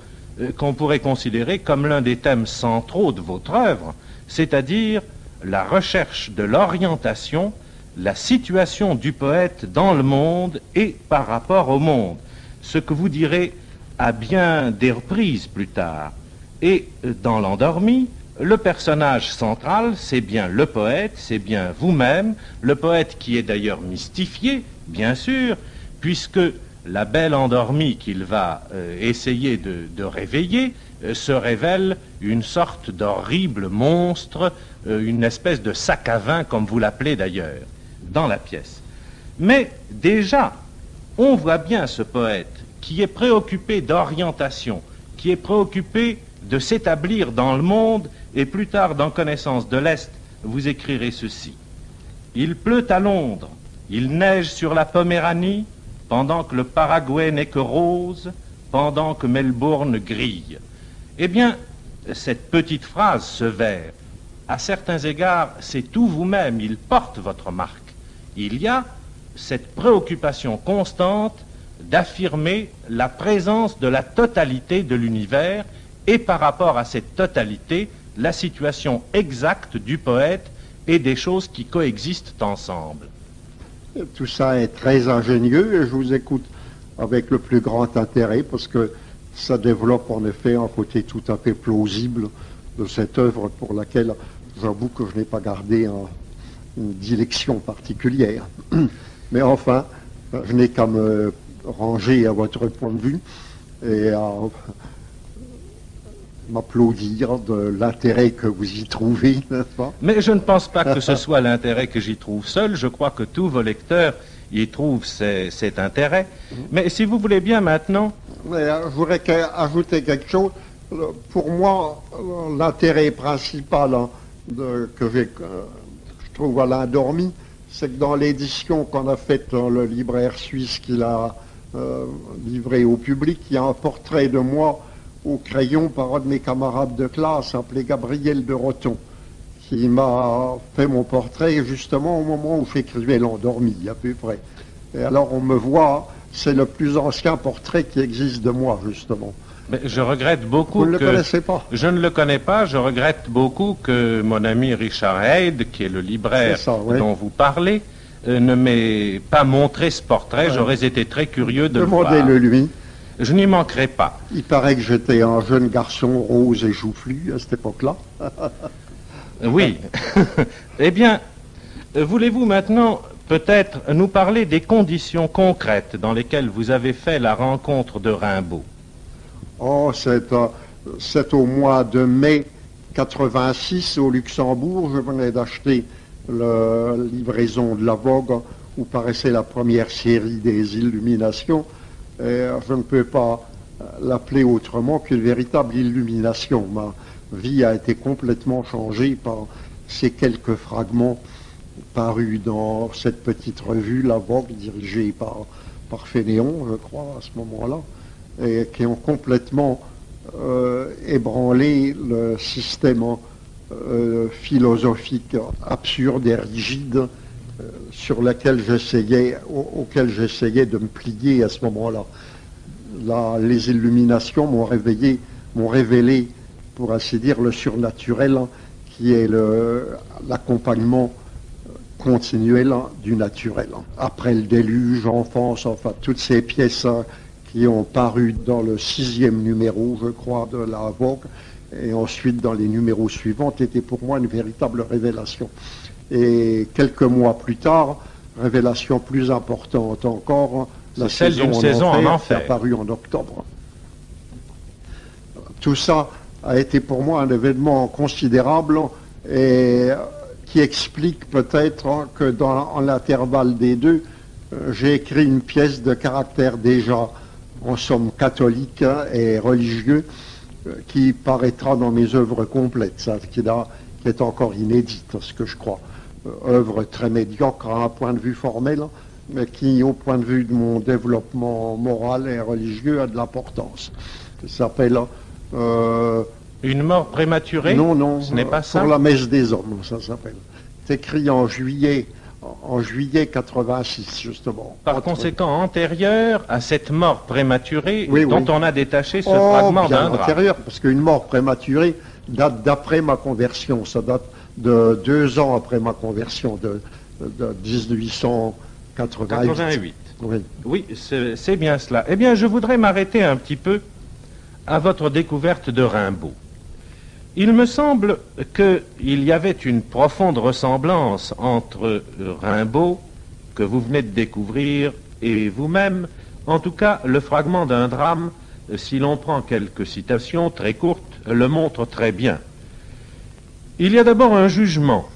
qu'on pourrait considérer comme l'un des thèmes centraux de votre œuvre, c'est-à-dire la recherche de l'orientation, la situation du poète dans le monde et par rapport au monde, ce que vous direz à bien des reprises plus tard. Et dans L'Endormi, le personnage central, c'est bien le poète, c'est bien vous-même, le poète qui est d'ailleurs mystifié, bien sûr, puisque la belle endormie qu'il va essayer de réveiller se révèle une sorte d'horrible monstre, une espèce de sac à vin, comme vous l'appelez d'ailleurs, dans la pièce. Mais déjà, on voit bien ce poète qui est préoccupé d'orientation, qui est préoccupé de s'établir dans le monde, et plus tard, dans Connaissance de l'Est, vous écrirez ceci. Il pleut à Londres, il neige sur la Poméranie, pendant que le Paraguay n'est que rose, pendant que Melbourne grille. Eh bien, cette petite phrase, ce vers, à certains égards, c'est tout vous-même, il porte votre marque. Il y a cette préoccupation constante d'affirmer la présence de la totalité de l'univers et par rapport à cette totalité, la situation exacte du poète et des choses qui coexistent ensemble. Tout ça est très ingénieux et je vous écoute avec le plus grand intérêt parce que ça développe en effet un côté tout à fait plausible de cette œuvre pour laquelle j'avoue que je n'ai pas gardé une dilection particulière. Mais enfin, je n'ai qu'à me ranger à votre point de vue et à m'applaudir de l'intérêt que vous y trouvez, n'est-ce pas? Mais je ne pense pas que ce soit l'intérêt que j'y trouve seul. Je crois que tous vos lecteurs y trouvent cet intérêt. Mais si vous voulez bien maintenant... Mais, je voudrais ajouter quelque chose. Pour moi, l'intérêt principal que je trouve à l'Indormi, c'est que dans l'édition qu'on a faite dans le libraire suisse qui l'a livré au public, il y a un portrait de moi au crayon par un de mes camarades de classe appelé Gabriel de Roton, qui m'a fait mon portrait justement au moment où j'écrivais l'Endormi, à peu près. Et alors on me voit, c'est le plus ancien portrait qui existe de moi, justement. Mais je regrette beaucoup Vous ne le connaissez pas? Je ne le connais pas, je regrette beaucoup que mon ami Richard Heyde, qui est le libraire dont vous parlez, ne m'ait pas montré ce portrait. Ouais. J'aurais été très curieux de le voir. Demandez-le lui. Je n'y manquerai pas. Il paraît que j'étais un jeune garçon rose et joufflu à cette époque-là. Oui. Eh bien, voulez-vous maintenant peut-être nous parler des conditions concrètes dans lesquelles vous avez fait la rencontre de Rimbaud? Oh, c'est au mois de mai 86 au Luxembourg. Je venais d'acheter la livraison de la Vogue où paraissait la première série des Illuminations. Et je ne peux pas l'appeler autrement qu'une véritable illumination. Ma vie a été complètement changée par ces quelques fragments parus dans cette petite revue, La Vogue, dirigée par Fénéon, je crois, à ce moment-là, et qui ont complètement ébranlé le système philosophique absurde et rigide auquel j'essayais de me plier à ce moment-là. Les illuminations m'ont révélé, pour ainsi dire, le surnaturel, qui est l'accompagnement continuel du naturel. Après le déluge, enfance, enfin, toutes ces pièces qui ont paru dans le 6e numéro, je crois, de la Vogue, et ensuite dans les numéros suivants, étaient pour moi une véritable révélation. Et quelques mois plus tard, révélation plus importante encore, la saison en enfer, qui est apparue en octobre. Tout ça a été pour moi un événement considérable et qui explique peut-être que dans l'intervalle des deux, j'ai écrit une pièce de caractère déjà, en somme, catholique et religieux, qui paraîtra dans mes œuvres complètes, ça, qui est encore inédite, ce que je crois. Œuvre très médiocre à un point de vue formel, mais qui, au point de vue de mon développement moral et religieux, a de l'importance. Ça s'appelle... Une mort prématurée? Non, ce n'est pas ça. Pour la messe des hommes, ça s'appelle. C'est écrit en juillet 86, justement. Par conséquent, antérieur à cette mort prématurée dont on a détaché ce fragment d'un drap. Antérieur, parce qu'une mort prématurée date d'après ma conversion. Ça date de 2 ans après ma conversion, de 1888. Oui, c'est bien cela. Eh bien, je voudrais m'arrêter un petit peu à votre découverte de Rimbaud. Il me semble qu'il y avait une profonde ressemblance entre Rimbaud, que vous venez de découvrir, et vous-même. En tout cas, le fragment d'un drame, si l'on prend quelques citations très courtes, le montre très bien. Il y a d'abord un jugement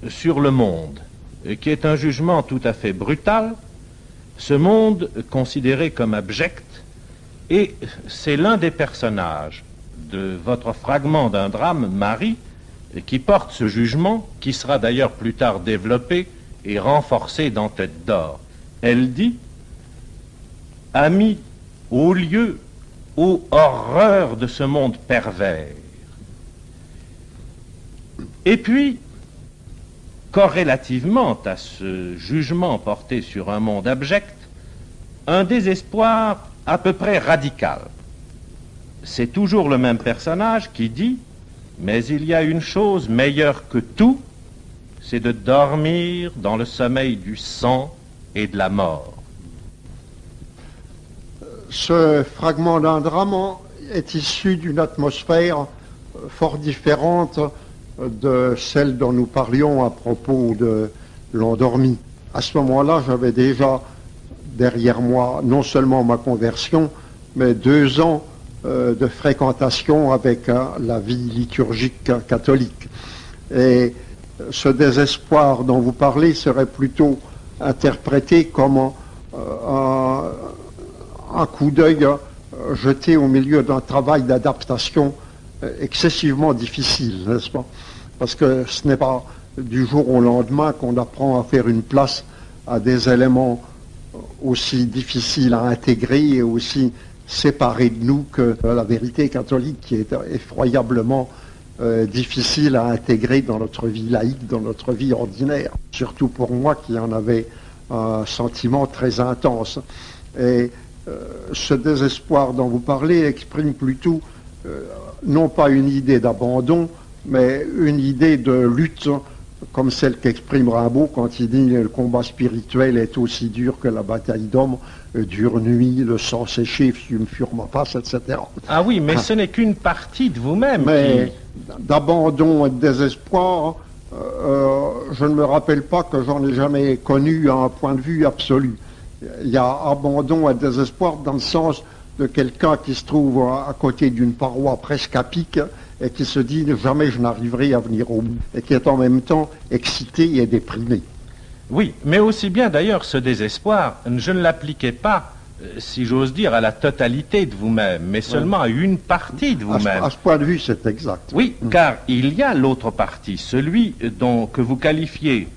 sur le monde, qui est un jugement tout à fait brutal, ce monde considéré comme abject, et c'est l'un des personnages de votre fragment d'un drame, Marie, qui porte ce jugement, qui sera d'ailleurs plus tard développé et renforcé dans Tête d'or. Elle dit « Amis, au lieu, ô horreur de ce monde pervers ». Et puis, corrélativement à ce jugement porté sur un monde abject, un désespoir à peu près radical. C'est toujours le même personnage qui dit « Mais il y a une chose meilleure que tout, c'est de dormir dans le sommeil du sang et de la mort. » Ce fragment d'un drame, est issu d'une atmosphère fort différente de celle dont nous parlions à propos de l'endormi. À ce moment-là, j'avais déjà derrière moi non seulement ma conversion, mais 2 ans de fréquentation avec la vie liturgique catholique. Et ce désespoir dont vous parlez serait plutôt interprété comme un coup d'œil jeté au milieu d'un travail d'adaptation excessivement difficile, n'est-ce pas? Parce que ce n'est pas du jour au lendemain qu'on apprend à faire une place à des éléments aussi difficiles à intégrer et aussi séparés de nous que la vérité catholique, qui est effroyablement difficile à intégrer dans notre vie laïque, dans notre vie ordinaire. Surtout pour moi qui en avais un sentiment très intense. Et ce désespoir dont vous parlez exprime plutôt non pas une idée d'abandon, mais une idée de lutte, comme celle qu'exprime Rimbaud quand il dit « Le combat spirituel est aussi dur que la bataille d'hommes, dure nuit, le sang séché, fume fure ma passe, etc. » Ah oui, mais ce n'est qu'une partie de vous-même. Mais d'abandon et de désespoir, je ne me rappelle pas que j'en ai jamais connu à un point de vue absolu. Il y a abandon et désespoir dans le sens de quelqu'un qui se trouve à côté d'une paroi presque à pic et qui se dit « jamais je n'arriverai à venir au bout » et qui est en même temps excité et déprimé. Oui, mais aussi bien d'ailleurs ce désespoir, je ne l'appliquais pas, si j'ose dire, à la totalité de vous-même, mais seulement à une partie de vous-même. À ce point de vue, c'est exact. Oui, car il y a l'autre partie, celui que vous qualifiez,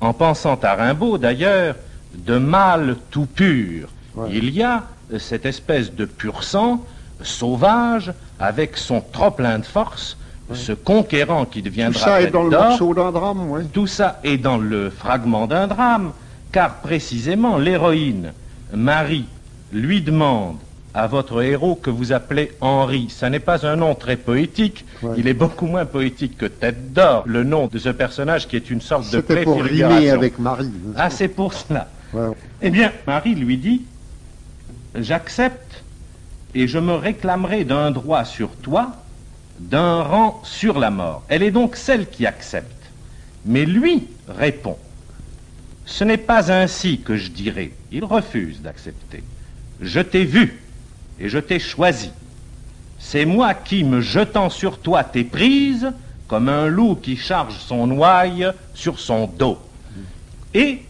en pensant à Rimbaud d'ailleurs, de mal tout pur. Ouais. Il y a cette espèce de pur sang sauvage, avec son trop plein de force, ouais. Ce conquérant qui deviendra tout ça est dans le morceau d'un drame, oui. Tout ça est dans le fragment d'un drame, car précisément l'héroïne, Marie, lui demande à votre héros que vous appelez Henri. Ça n'est pas un nom très poétique, ouais. Il est beaucoup moins poétique que Tête d'Or, le nom de ce personnage qui est une sorte de préfiguration. C'était pour rimer avec Marie. Ah, c'est pour cela. Ouais. Eh bien, Marie lui dit, j'accepte et je me réclamerai d'un droit sur toi, d'un rang sur la mort. Elle est donc celle qui accepte. Mais lui répond, ce n'est pas ainsi que je dirai. Il refuse d'accepter. Je t'ai vu et je t'ai choisi. C'est moi qui, me jetant sur toi, t'ai prise comme un loup qui charge son ouaille sur son dos. Et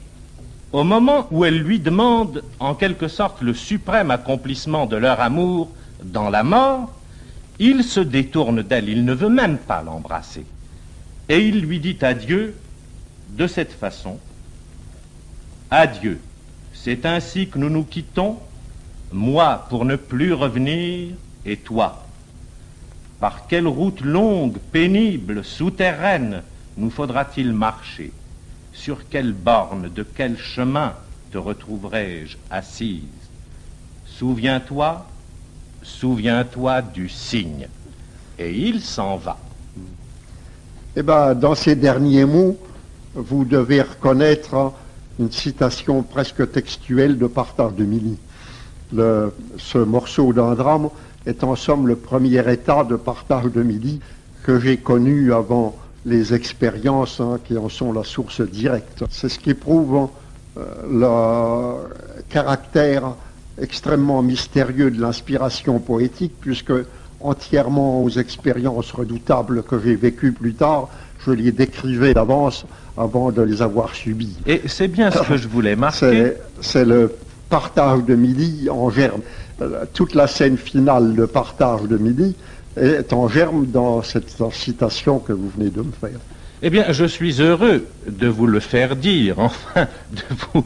au moment où elle lui demande, en quelque sorte, le suprême accomplissement de leur amour dans la mort, il se détourne d'elle, il ne veut même pas l'embrasser. Et il lui dit adieu de cette façon. Adieu, c'est ainsi que nous nous quittons, moi pour ne plus revenir, et toi. Par quelle route longue, pénible, souterraine nous faudra-t-il marcher? Sur quelle borne, de quel chemin te retrouverai-je assise? Souviens-toi, souviens-toi du cygne. Et il s'en va. Eh bien, dans ces derniers mots, vous devez reconnaître une citation presque textuelle de Partage de Milly. Ce morceau d'un drame est en somme le premier état de Partage de Milly que j'ai connu avant les expériences qui en sont la source directe. C'est ce qui prouve le caractère extrêmement mystérieux de l'inspiration poétique, puisque entièrement aux expériences redoutables que j'ai vécues plus tard, je les décrivais d'avance avant de les avoir subies. Et c'est bien ce que je voulais marquer. C'est le Partage de Milly en germe. Toute la scène finale de Partage de Milly est en germe dans cette citation que vous venez de me faire. Eh bien, je suis heureux de vous le faire dire, enfin, de vous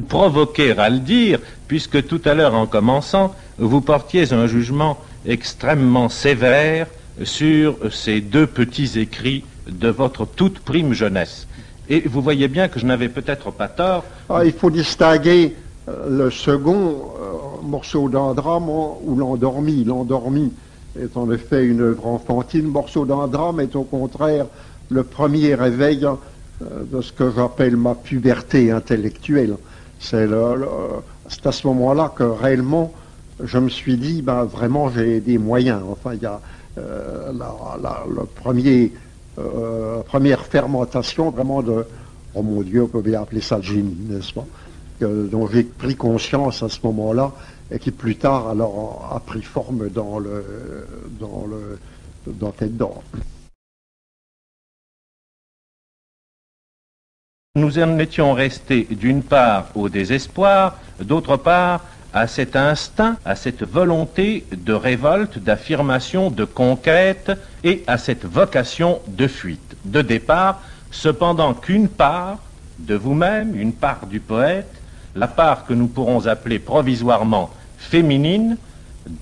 provoquer à le dire, puisque tout à l'heure, en commençant, vous portiez un jugement extrêmement sévère sur ces deux petits écrits de votre toute prime jeunesse. Et vous voyez bien que je n'avais peut-être pas tort. Ah, il faut distinguer le second morceau d'un drame ou l'endormi. L'endormi est en effet une œuvre enfantine. Le morceau d'un drame est au contraire le premier réveil de ce que j'appelle ma puberté intellectuelle. C'est à ce moment-là que réellement je me suis dit, ben, vraiment, j'ai des moyens. Enfin, il y a première fermentation vraiment de, oh mon Dieu, on peut bien appeler ça le génie, n'est-ce pas, dont j'ai pris conscience à ce moment-là et qui plus tard alors a pris forme dans Tête d'Or. Nous en étions restés d'une part au désespoir, d'autre part à cet instinct, à cette volonté de révolte, d'affirmation, de conquête et à cette vocation de fuite, de départ, cependant qu'une part de vous-même, une part du poète, la part que nous pourrons appeler provisoirement féminine,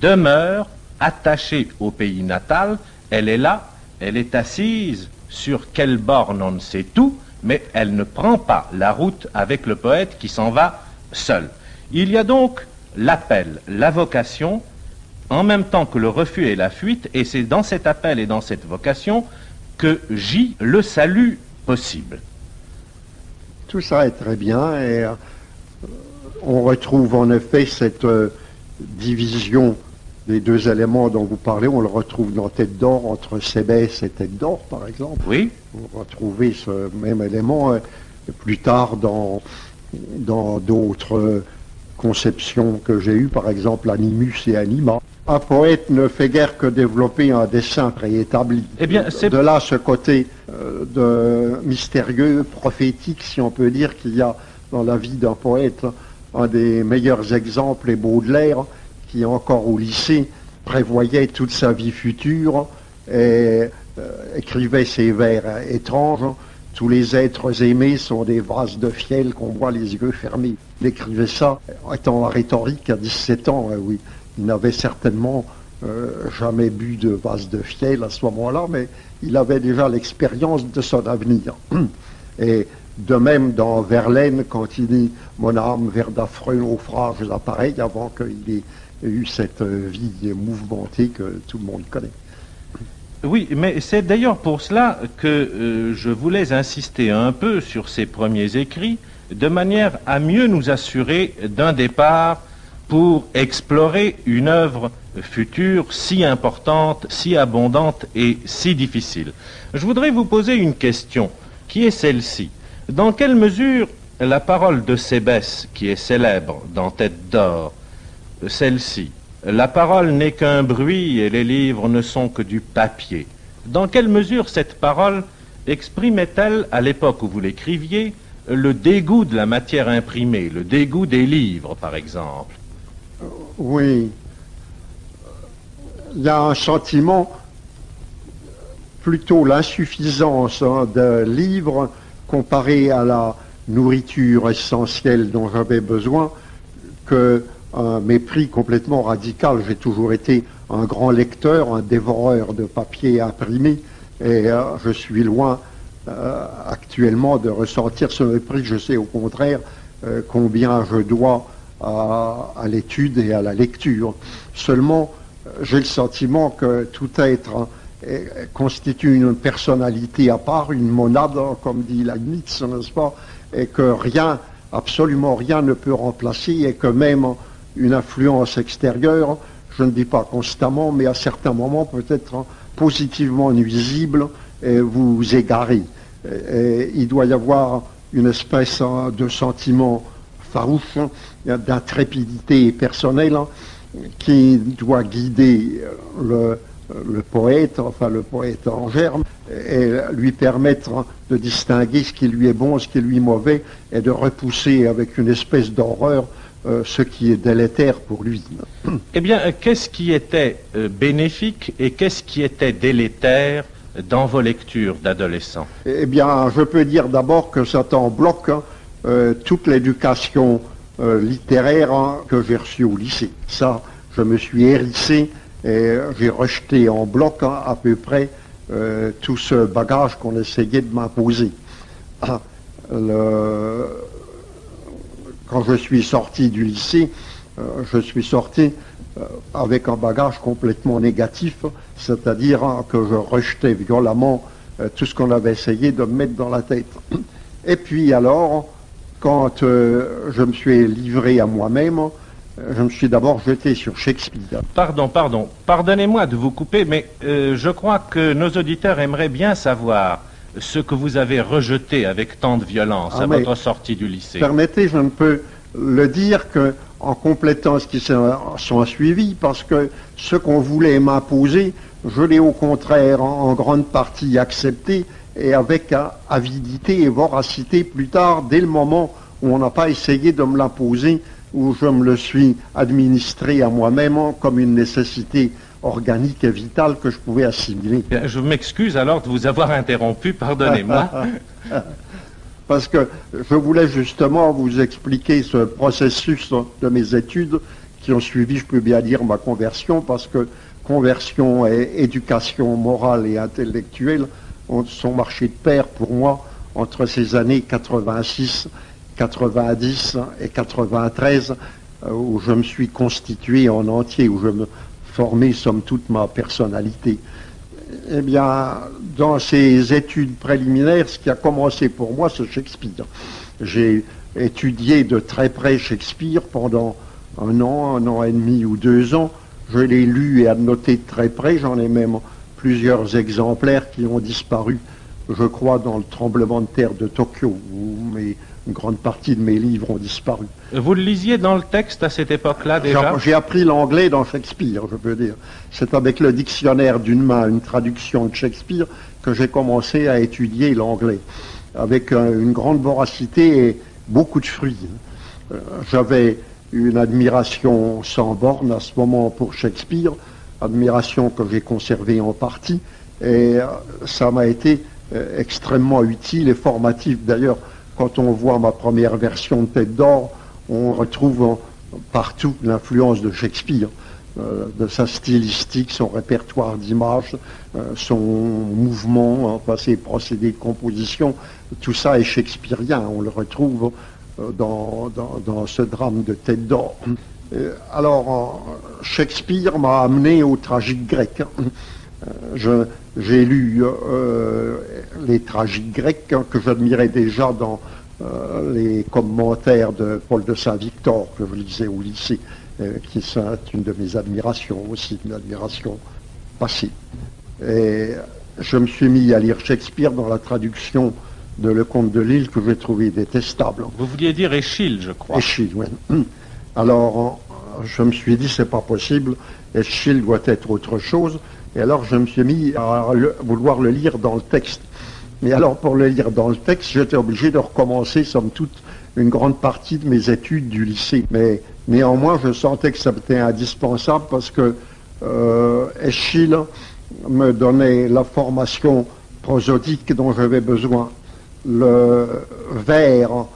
demeure attachée au pays natal. Elle est là, elle est assise sur quelle borne on ne sait tout, mais elle ne prend pas la route avec le poète qui s'en va seul. Il y a donc l'appel, la vocation, en même temps que le refus et la fuite, et c'est dans cet appel et dans cette vocation que gît le salut possible. Tout ça est très bien, et on retrouve en effet cette division des deux éléments dont vous parlez, on le retrouve dans Tête d'Or, entre Cébès et Tête d'Or, par exemple. Oui. Vous retrouvez ce même élément plus tard dans d'autres conceptions que j'ai eues, par exemple Animus et Anima. Un poète ne fait guère que développer un dessin préétabli. Eh bien, de là ce côté de mystérieux, prophétique, si on peut dire, qu'il y a dans la vie d'un poète. Un des meilleurs exemples est Baudelaire, qui encore au lycée prévoyait toute sa vie future et écrivait ses vers étranges. Tous les êtres aimés sont des vases de fiel qu'on voit les yeux fermés. Il écrivait ça étant en rhétorique à 17 ans, oui. Il n'avait certainement jamais bu de vase de fiel à ce moment-là, mais il avait déjà l'expérience de son avenir. Et de même dans Verlaine, quand il dit « Mon âme vers d'affreux naufrages appareils », avant qu'il ait eu cette vie mouvementée que tout le monde connaît. Oui, mais c'est d'ailleurs pour cela que je voulais insister un peu sur ces premiers écrits, de manière à mieux nous assurer d'un départ pour explorer une œuvre future si importante, si abondante et si difficile. Je voudrais vous poser une question, qui est celle-ci. Dans quelle mesure la parole de Cébès, qui est célèbre dans Tête d'Or, celle-ci, la parole n'est qu'un bruit et les livres ne sont que du papier, dans quelle mesure cette parole exprimait-elle, à l'époque où vous l'écriviez, le dégoût de la matière imprimée, le dégoût des livres, par exemple? Oui. Il y a un sentiment, plutôt l'insuffisance de livres comparé à la nourriture essentielle dont j'avais besoin, qu'un mépris complètement radical. J'ai toujours été un grand lecteur, un dévoreur de papier imprimé, et je suis loin actuellement de ressentir ce mépris. Je sais au contraire combien je dois à l'étude et à la lecture. Seulement, j'ai le sentiment que tout être constitue une personnalité à part, une monade, comme dit Leibniz, n'est-ce pas, et que rien, absolument rien ne peut remplacer, et que même une influence extérieure, je ne dis pas constamment, mais à certains moments peut être positivement nuisible et vous égarer. Et il doit y avoir une espèce de sentiment farouche, d'intrépidité personnelle qui doit guider le poète, enfin le poète en germe, et lui permettre de distinguer ce qui lui est bon, ce qui lui est mauvais, et de repousser avec une espèce d'horreur ce qui est délétère pour lui. Eh bien, qu'est-ce qui était bénéfique et qu'est-ce qui était délétère dans vos lectures d'adolescents? Eh bien, je peux dire d'abord que ça en bloque toute l'éducation littéraire que j'ai reçue au lycée. Ça, je me suis hérissé et j'ai rejeté en bloc à peu près tout ce bagage qu'on essayait de m'imposer. Quand je suis sorti du lycée, je suis sorti avec un bagage complètement négatif, c'est-à-dire que je rejetais violemment tout ce qu'on avait essayé de me mettre dans la tête. Et puis alors, quand je me suis livré à moi-même, je me suis d'abord jeté sur Shakespeare. Pardonnez-moi de vous couper, mais je crois que nos auditeurs aimeraient bien savoir ce que vous avez rejeté avec tant de violence à votre sortie du lycée. Permettez, je ne peux le dire qu'en complétant ce qui s'en suivi, parce que ce qu'on voulait m'imposer, je l'ai au contraire en grande partie accepté, et avec avidité et voracité plus tard, dès le moment où on n'a pas essayé de me l'imposer, où je me le suis administré à moi-même comme une nécessité organique et vitale que je pouvais assimiler. Je m'excuse alors de vous avoir interrompu, pardonnez-moi. Parce que je voulais justement vous expliquer ce processus de mes études qui ont suivi, je peux bien dire, ma conversion, parce que conversion et éducation morale et intellectuelle sont marchés de pair pour moi entre ces années 86, 90 et 93, où je me suis constitué en entier, où je me formais somme toute ma personnalité. Eh bien, dans ces études préliminaires, ce qui a commencé pour moi, c'est Shakespeare. J'ai étudié de très près Shakespeare pendant un an et demi ou 2 ans. Je l'ai lu et annoté de très près, j'en ai même plusieurs exemplaires qui ont disparu, je crois, dans le tremblement de terre de Tokyo, où une grande partie de mes livres ont disparu. Vous le lisiez dans le texte à cette époque-là déjà? J'ai appris l'anglais dans Shakespeare, je peux dire. C'est avec le dictionnaire d'une main, une traduction de Shakespeare, que j'ai commencé à étudier l'anglais, avec une grande voracité et beaucoup de fruits. J'avais une admiration sans borne à ce moment pour Shakespeare, admiration que j'ai conservée en partie, et ça m'a été extrêmement utile et formatif. D'ailleurs, quand on voit ma première version de Tête d'Or, on retrouve partout l'influence de Shakespeare, de sa stylistique, son répertoire d'images, son mouvement, enfin ses procédés de composition, tout ça est shakespearien, on le retrouve dans ce drame de Tête d'Or. Alors, Shakespeare m'a amené au tragique grec. J'ai lu les tragiques grecs que j'admirais déjà dans les commentaires de Paul de Saint-Victor que je lisais au lycée, qui est une de mes admirations aussi, une admiration passée. Et je me suis mis à lire Shakespeare dans la traduction de Le Comte de Lille que j'ai trouvé détestable. Vous vouliez dire Eschyle, je crois. Eschyle, oui. Alors, je me suis dit, c'est pas possible, Eschyle doit être autre chose. Et alors, je me suis mis à vouloir le lire dans le texte. Mais alors, pour le lire dans le texte, j'étais obligé de recommencer, somme toute, une grande partie de mes études du lycée. Mais néanmoins, je sentais que ça était indispensable parce que Eschyle me donnait la formation prosodique dont j'avais besoin. Le vers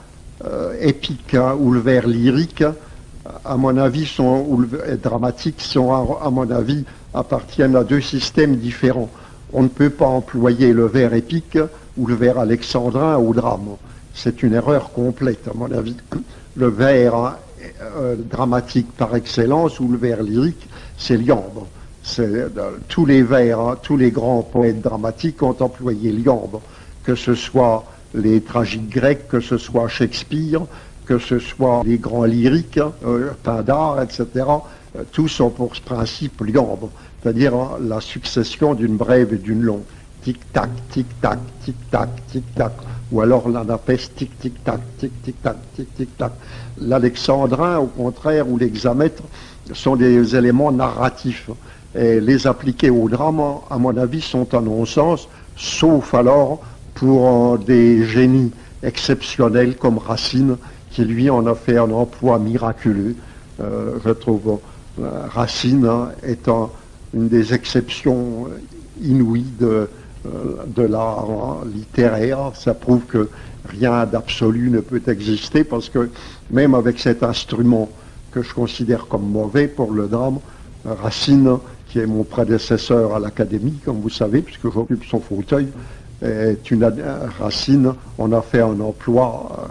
épique ou le vers lyrique, à mon avis, ou le dramatique, à mon avis, appartiennent à 2 systèmes différents. On ne peut pas employer le vers épique ou le vers alexandrin au drame. C'est une erreur complète, à mon avis. Le vers dramatique par excellence ou le vers lyrique, c'est l'iambe. Tous les vers, tous les grands poètes dramatiques ont employé l'iambe, que ce soit les tragiques grecs, que ce soit Shakespeare, que ce soit les grands lyriques, Pindare, etc. Tous ont pour ce principe l'iambe, c'est-à-dire la succession d'une brève et d'une longue. Tic-tac, tic-tac, tic-tac, tic-tac. Ou alors l'anapeste, tic-tic-tac, tic-tic-tac, tic-tic-tac. L'alexandrin, au contraire, ou l'hexamètre, sont des éléments narratifs. Et les appliquer au drame, à mon avis, sont un non-sens, sauf alors pour des génies exceptionnels comme Racine, qui lui en a fait un emploi miraculeux. Je trouve Racine étant une des exceptions inouïes de l'art littéraire. Ça prouve que rien d'absolu ne peut exister, parce que même avec cet instrument que je considère comme mauvais pour le drame, Racine, qui est mon prédécesseur à l'Académie, comme vous savez, puisque j'occupe son fauteuil, Racine en a fait un emploi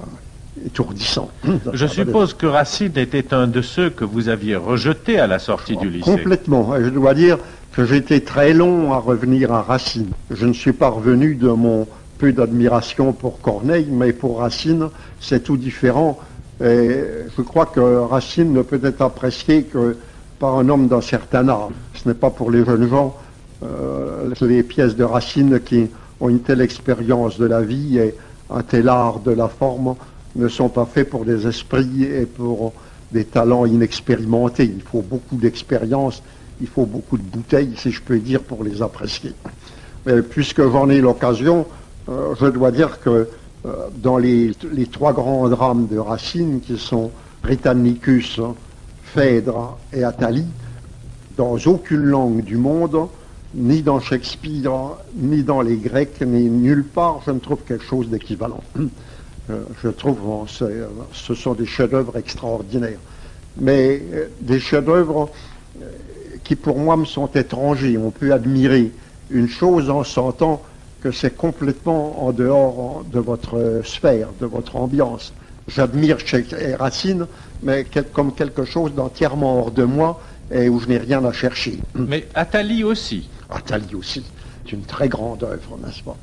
étourdissant. Je suppose que Racine était un de ceux que vous aviez rejetés à la sortie du lycée. Complètement. Et je dois dire que j'étais très long à revenir à Racine. Je ne suis pas revenu de mon peu d'admiration pour Corneille, mais pour Racine, c'est tout différent. Et je crois que Racine ne peut être apprécié que par un homme d'un certain âge. Ce n'est pas pour les jeunes gens. Les pièces de Racine qui ont une telle expérience de la vie et un tel art de la forme ne sont pas faits pour des esprits et pour des talents inexpérimentés. Il faut beaucoup d'expérience, il faut beaucoup de bouteilles, si je peux dire, pour les apprécier. Mais puisque j'en ai l'occasion, je dois dire que dans les trois grands drames de Racine, qui sont Britannicus, Phèdre et Athalie, dans aucune langue du monde, ni dans Shakespeare, ni dans les Grecs, ni nulle part, je ne trouve quelque chose d'équivalent. Je trouve que ce sont des chefs-d'œuvre extraordinaires. Mais des chefs-d'œuvre qui, pour moi, me sont étrangers. On peut admirer une chose en sentant que c'est complètement en dehors de votre sphère, de votre ambiance. J'admire Racine, mais comme quelque chose d'entièrement hors de moi et où je n'ai rien à chercher. Mais Athalie aussi. Athalie aussi. C'est une très grande œuvre, n'est-ce pas?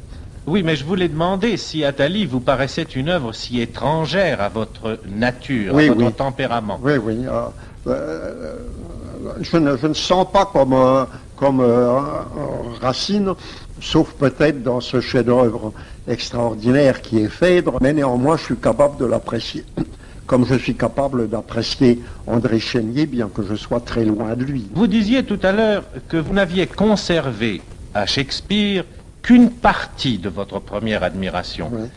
Oui, mais je voulais demander si Athalie vous paraissait une œuvre si étrangère à votre nature, à votre tempérament. Oui, oui. Je ne sens pas comme Racine, sauf peut-être dans ce chef-d'œuvre extraordinaire qui est Phèdre, mais néanmoins je suis capable de l'apprécier. Comme je suis capable d'apprécier André Chénier, bien que je sois très loin de lui. Vous disiez tout à l'heure que vous n'aviez conservé à Shakespeare qu'une partie de votre première admiration. Oui.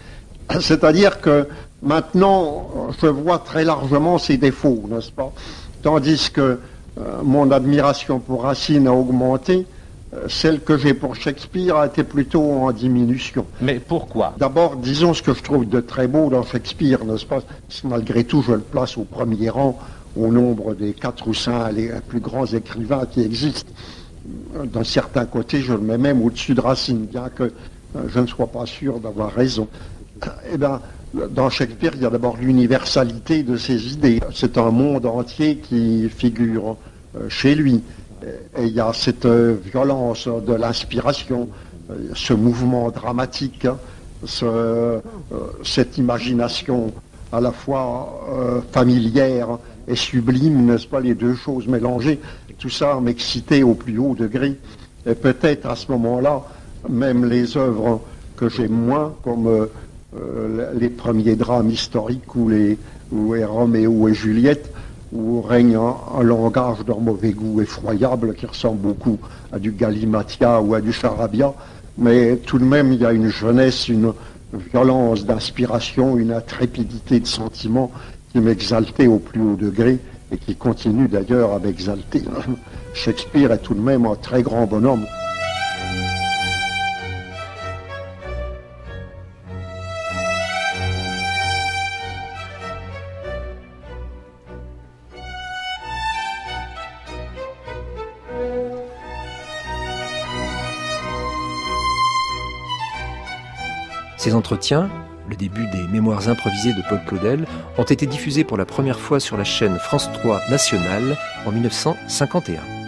C'est-à-dire que maintenant, je vois très largement ses défauts, n'est-ce pas? Tandis que mon admiration pour Racine a augmenté, celle que j'ai pour Shakespeare a été plutôt en diminution. Mais pourquoi? D'abord, disons ce que je trouve de très beau dans Shakespeare, n'est-ce pas? Malgré tout, je le place au premier rang, au nombre des 4 ou 5 les plus grands écrivains qui existent. D'un certain côté, je le mets même au-dessus de Racine, bien que je ne sois pas sûr d'avoir raison. Eh bien, dans Shakespeare, il y a d'abord l'universalité de ses idées. C'est un monde entier qui figure chez lui. Et il y a cette violence de l'inspiration, ce mouvement dramatique, cette imagination à la fois familière et sublime, n'est-ce pas, les deux choses mélangées. Tout ça m'excitait au plus haut degré. Et peut-être à ce moment-là, même les œuvres que j'aime moins, comme les premiers drames historiques où Roméo et Juliette, où règne un langage d'un mauvais goût effroyable qui ressemble beaucoup à du Galimatia ou à du Charabia, mais tout de même il y a une jeunesse, une violence d'inspiration, une intrépidité de sentiment qui m'exaltait au plus haut degré et qui continue d'ailleurs à m'exalter. Shakespeare est tout de même un très grand bonhomme. Ces entretiens, le début des Mémoires improvisées de Paul Claudel, ont été diffusés pour la première fois sur la chaîne France 3 nationale en 1951.